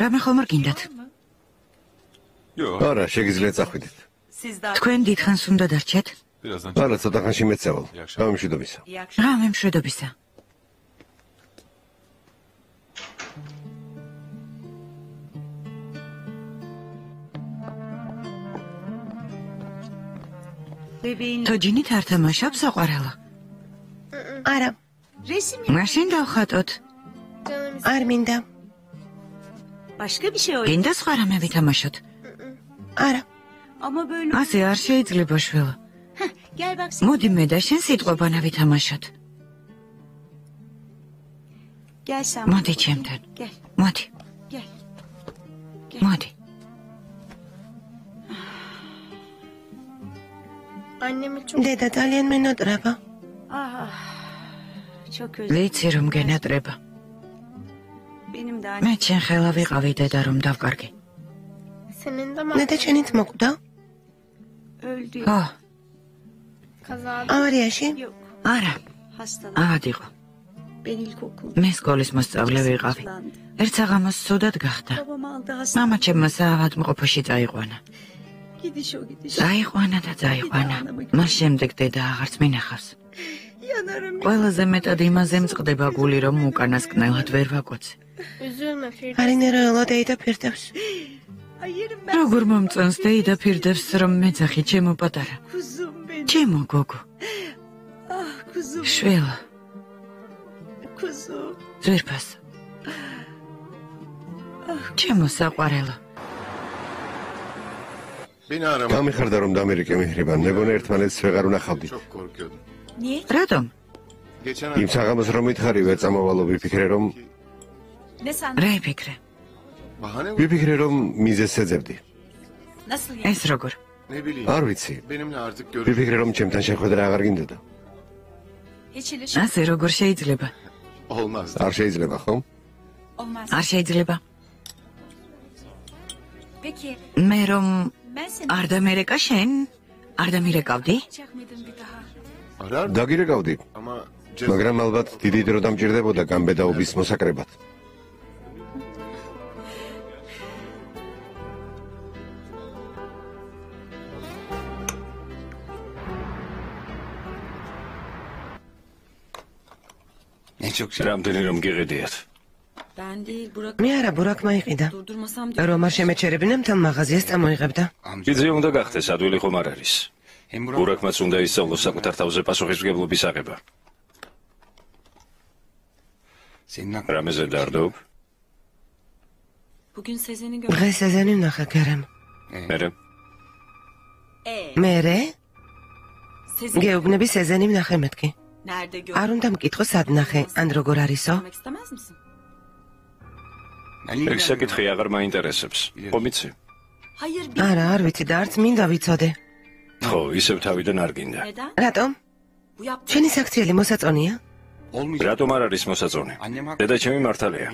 რამე ხომ არ გინდათ? არა, შეგიძლიათ წახვიდეთ. თქვენ დიდხანს უნდა დარჩეთ? არა, ცოტა ხანში მეცევალ. გამემშვიდობისა. რამე მშვიდობისა. თოჯინით არ თამაშობ საყვარელო? არა. მაშინ დავხატოთ. არ მინდა. გინდა სხვა რამე ვითამაშოთ? არა. ასე არ შეიძლება შვილო. მოდი მე და შენ სიტყვებანა ვითამაშოთ. მოდი ჩემთან. მოდი. დედა ძალიან მენატრება. ვიცი რომ გენატრება. მე ჩემ ხელა ვიყავი დედა რომ დავკარგი. დედა შენით მოკვდა? ო, ავარიაში? არა. ავად იყო. მე სკოლის მოსწავლე ვიყავი. ერთ საღამოს სუდად გახდა. მამა ჩემმა საავადმყოფოში წაიყვანა. წაიყვანა. მას შემდეგ დედა აღარც მინახავს. ყველაზე მეტად იმაზე მწყდება გული, რომ უკანასკნელად ვერ ვაკოცე. არინეროელო დეიდა ფირდებს. როგორ მომწონს დეიდა ფირდებს, რომ მეძახი ჩემო პატარა. ჩემო გოგო. შვილო. ძვირფასო. ჩემო საყვარელო. გამიხარდა რომ დამერიკე მიჰრიბან, მეგონა ერთმანეთს ვეღარ უნახავდით. რატომ? იმ საღამოს რომ მითხარი ვერ წამოვალო, ვიფიქრე რომ რა იფიქრე? ვიფიქრე რომ მიზეზს ეძებდი. ეს როგორ? არ ვიცი. ვიფიქრე რომ ჩემთან შეხვედრა აღარ გინდოდა. ასე როგორ შეიძლება? არ შეიძლება, ხო? არ შეიძლება. მე რომ არ დამერეკა შენ? არ დამირეკავდი? დაგირეკავდი. მაგრამ ალბათ დიდი დრო დამჭირდებოდა გამბედაობის მოსაკრებად. რამდენი რომ გიყიდიათ? მე არა, ბურაკმა იყიდა. რომ არ შემეჩერებინა, მთელ მაღაზიას წამოიღებდა. იძე უნდა გახდეს, ადვილი ხომ არ არის. ბურაკმაც უნდა ისწავლოს საკუთარ თავზე პასუხისმგებლობის აღება. რამეზე დარდობ? დღეს სეზენი ვნახე გერემ. მერე? გეუბნები სეზენი ვნახე მეთქი. არ უნდა მკითხო სად ნახე, ან როგორ არისო? ეგ საკითხი აღარ მაინტერესებს. ხო მიცი? არა, არ ვიცი და არც მინდა ვიცოდე. ხო, ისევ თავიდან არ გინდა. რატომ? ჩვენი საქციელი მოსაწონია? რატომ არ არის მოსაწონი? დედა ჩემი მართალია.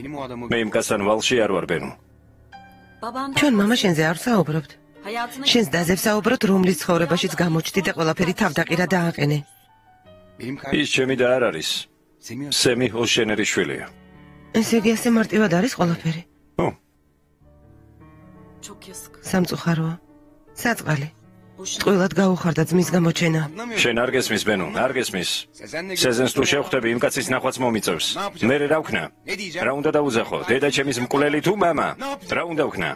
მე იმ კაცთან ვალში არ ვარ ბენო. ჩვენ მამა შენზე არ საუბრობთ. შენს დაზე საუბრობთ, რომლის ცხოვრებაშიც გამოჩდი და ყველაფერი თავდაყირა დააყენე. ის ჩემი და არ არის. სემი ოსშენერის შვილია. ესე იგი ასე მარტივად არის ყველაფერი. ო, სამწუხაროა. საწყალი. ტყუილად გაუხარდა ძმის გამოჩენა. შენ არ გესმის ბენო, არ გესმის. სეზენს თუ შევხვდები, იმ კაცის ნახვაც მომიწევს. მე რა ვქნა? რა უნდა დაუძახო? დედა ჩემის მკვლელი თუ მამა? რა უნდა ვქნა?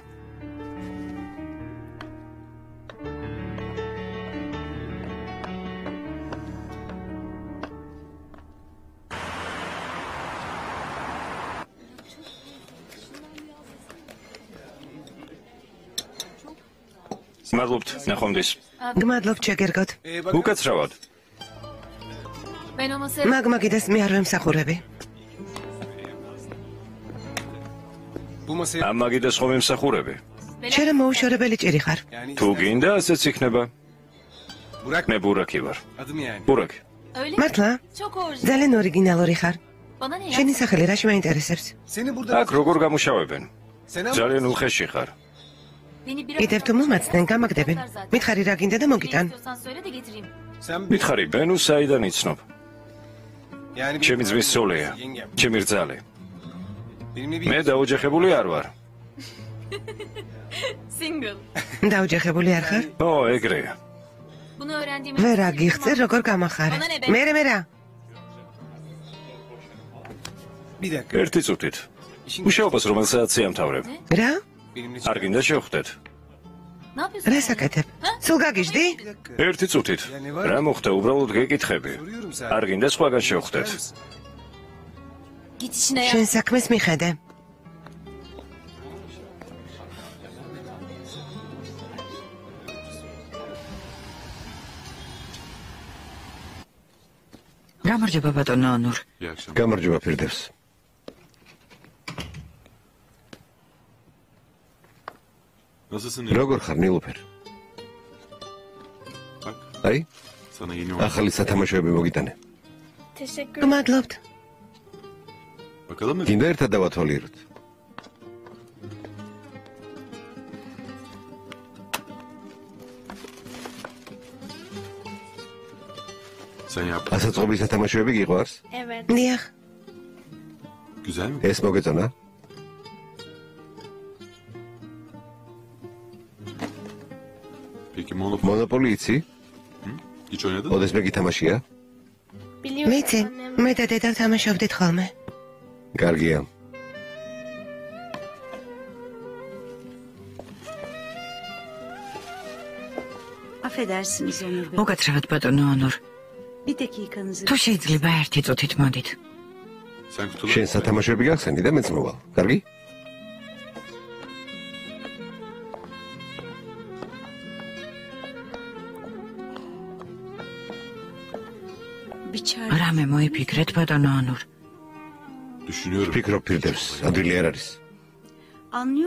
მადლობთ, ნახვამდის. გმადლობ ჩეგერგოთ. უკაცრავად. მაგმაგიდეს მე არ ვემსახურები. ამ მაგიდეს ხომ ემსახურები? შენ მოუშორებელი ჭირი ხარ. თუ გინდა ასეც იქნება. მე ბურაკი ვარ. ბურაკი. მართლა? ძალიან ორიგინალური ხარ. შენი სახელი რაში მაინტერესებს? აქ როგორ გამუშავებენ? ძალიან უხეში ხარ. კიდევ თუ მომაცდნენ გამაგდებენ. მითხარი რა გინდა და მოგიტან. მითხარი ბენუ საიდან იცნობ? ჩემი ძმის სოლია, ჩემი რძალი. მე დაოჯახებული არ ვარ. დაოჯახებული არ ხარ? ო, ეგრეა. ვერ აგიხსენ როგორ გამახარე. მე რა? ერთი წუთით. მუშაობას რომელსაც ემთავრებ. რა? არ გინდა შევხვდეთ? რა საკეთებ? სულ გაგიჟდი? ერთი წუთით. რა მოხდა, უბრალოდ გეკითხები. არ გინდა სხვაგან შევხვდეთ? შენ საქმეს მიხედე. გამარჯობა ბატონო ანურ. გამარჯობა ფირდევს. როგორ ხარ ნილუფერ? აი? ახალი სათამაშოები მოგიტანე. გმადლობთ. გინდა ერთად დავათვალიეროთ. ასაწყობი სათამაშოები გიყვარს? დიახ. ეს მოგეწონა? მონოპოლი იცი? ოდეს მე გითამაშია? ვიცი, მე და დედა ვთამაშობდით ხოლმე. კარგია. მოგაცრავად ბატონო ანურ. თუ შეიძლება ერთი წუთით მოდით. შენ სათამაშოები გახსენდი და მეც მოვალ. კარგი? რამე მოიფიქრეთ ბატონო ანურ. ფიქრობ ფირდევს, ადვილი არ არის.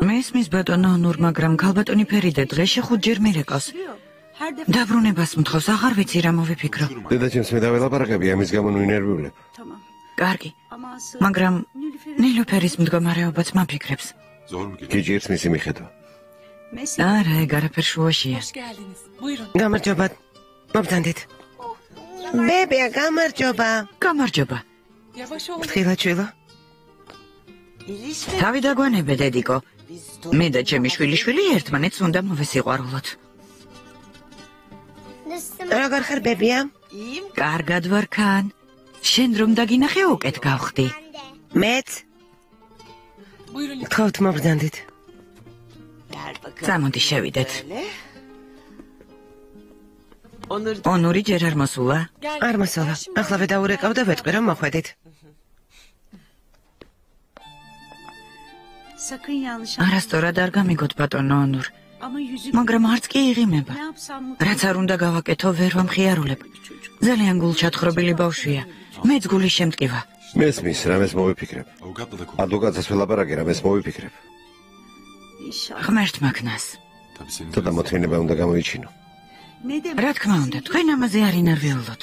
მესმის ბატონო ანურ, მაგრამ ქალბატონი ფერიდე დღეში 5 ჯერ მირეკავს. დაბრუნებას მთხოვს, აღარ ვიცი რა მოვიფიქრო. დედაჩემს მე დაველაპარაკები, ამის გამო ვინერვიულებ. კარგი. მაგრამ ნილუფერის მდგომარეობაც მაფიქრებს. გიჭირს მისი მიხედვა. არა, ეგ არაფერ შუაშია. გამარჯობა. მობრძანდით. ბებია, გამარჯობა. გამარჯობა. ფრთხილად შვილო. თავი დაგვანებე დედიკო. მე და ჩემი შვილიშვილი ერთმანეთს უნდა მოვესიყვარულოთ. როგორ ხარ ბებია? კარგად ვარ ქან. შენ რომ დაგინახე უკეთ გავხდი. მეც. გთხოვთ მობრძანდით. წამოდი შევიდეთ. ონური ჯერ არ მოსულა? არ მოსულა. ახლავე დაურეკავ და ვეტყვი რომ მოხვედით. არასწორად არ გამიგოთ ბატონო ონურ. მაგრამ არც კი იღიმება. რაც არ უნდა გავაკეთო, ვერ ვამხიარულებ. ძალიან გულჩათხრობილი ბავშვია. მეც გულის შემტკივა. მესმის, რამეს მოვიფიქრებ. ადვოკატს ველაპარაკე, რამეს მოვიფიქრებ. ღმერთმა ქნას. ცოტა მოთმინება უნდა გამოიჩინო. რა თქმა უნდა, თქვენ ამაზე არ ინარვიულოთ.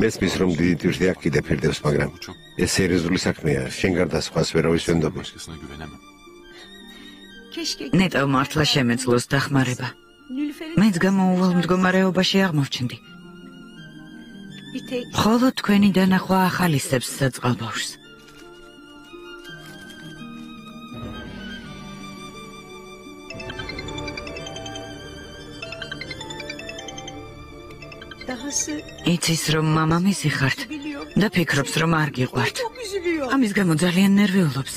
მესმის რომ დიდი ტვირთი აქ კიდე ფირდებს, მაგრამ ეს სერიოზული საქმეა. შენ გარდა სხვას ვერავის ვენდობ. ნეტავ მართლა შემეძლოს დახმარება. მეც გამოუვალ მდგომარეობაში აღმოჩნდი. ხოლო თქვენი დანახვა ახალისებს საწყალბავშვს. იცის რომ მამამისი ხართ და ფიქრობს რომ არ გიყვართ. ამის გამო ძალიან ნერვიულობს.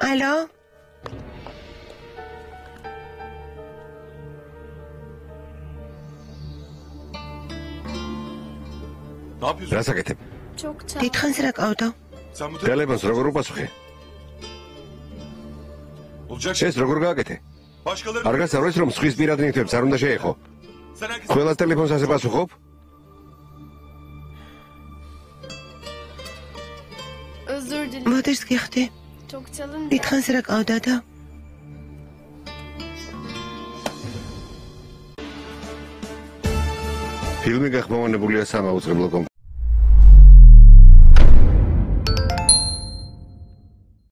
ალო? რას აკეთებ? დიდხანს რა ყავდა? გალებას როგორ უპასუხე? ეს როგორ გააკეთე? არ გასწავლეს რომ სხვის პირად ნივთებს არ უნდა შეეხო? ყველას ტელეფონს ასე პასუხობ? მოდის გიხდი? დიდხანს რა ყავდა და? ფილმი გახმოვანებულია სამაუწყებლო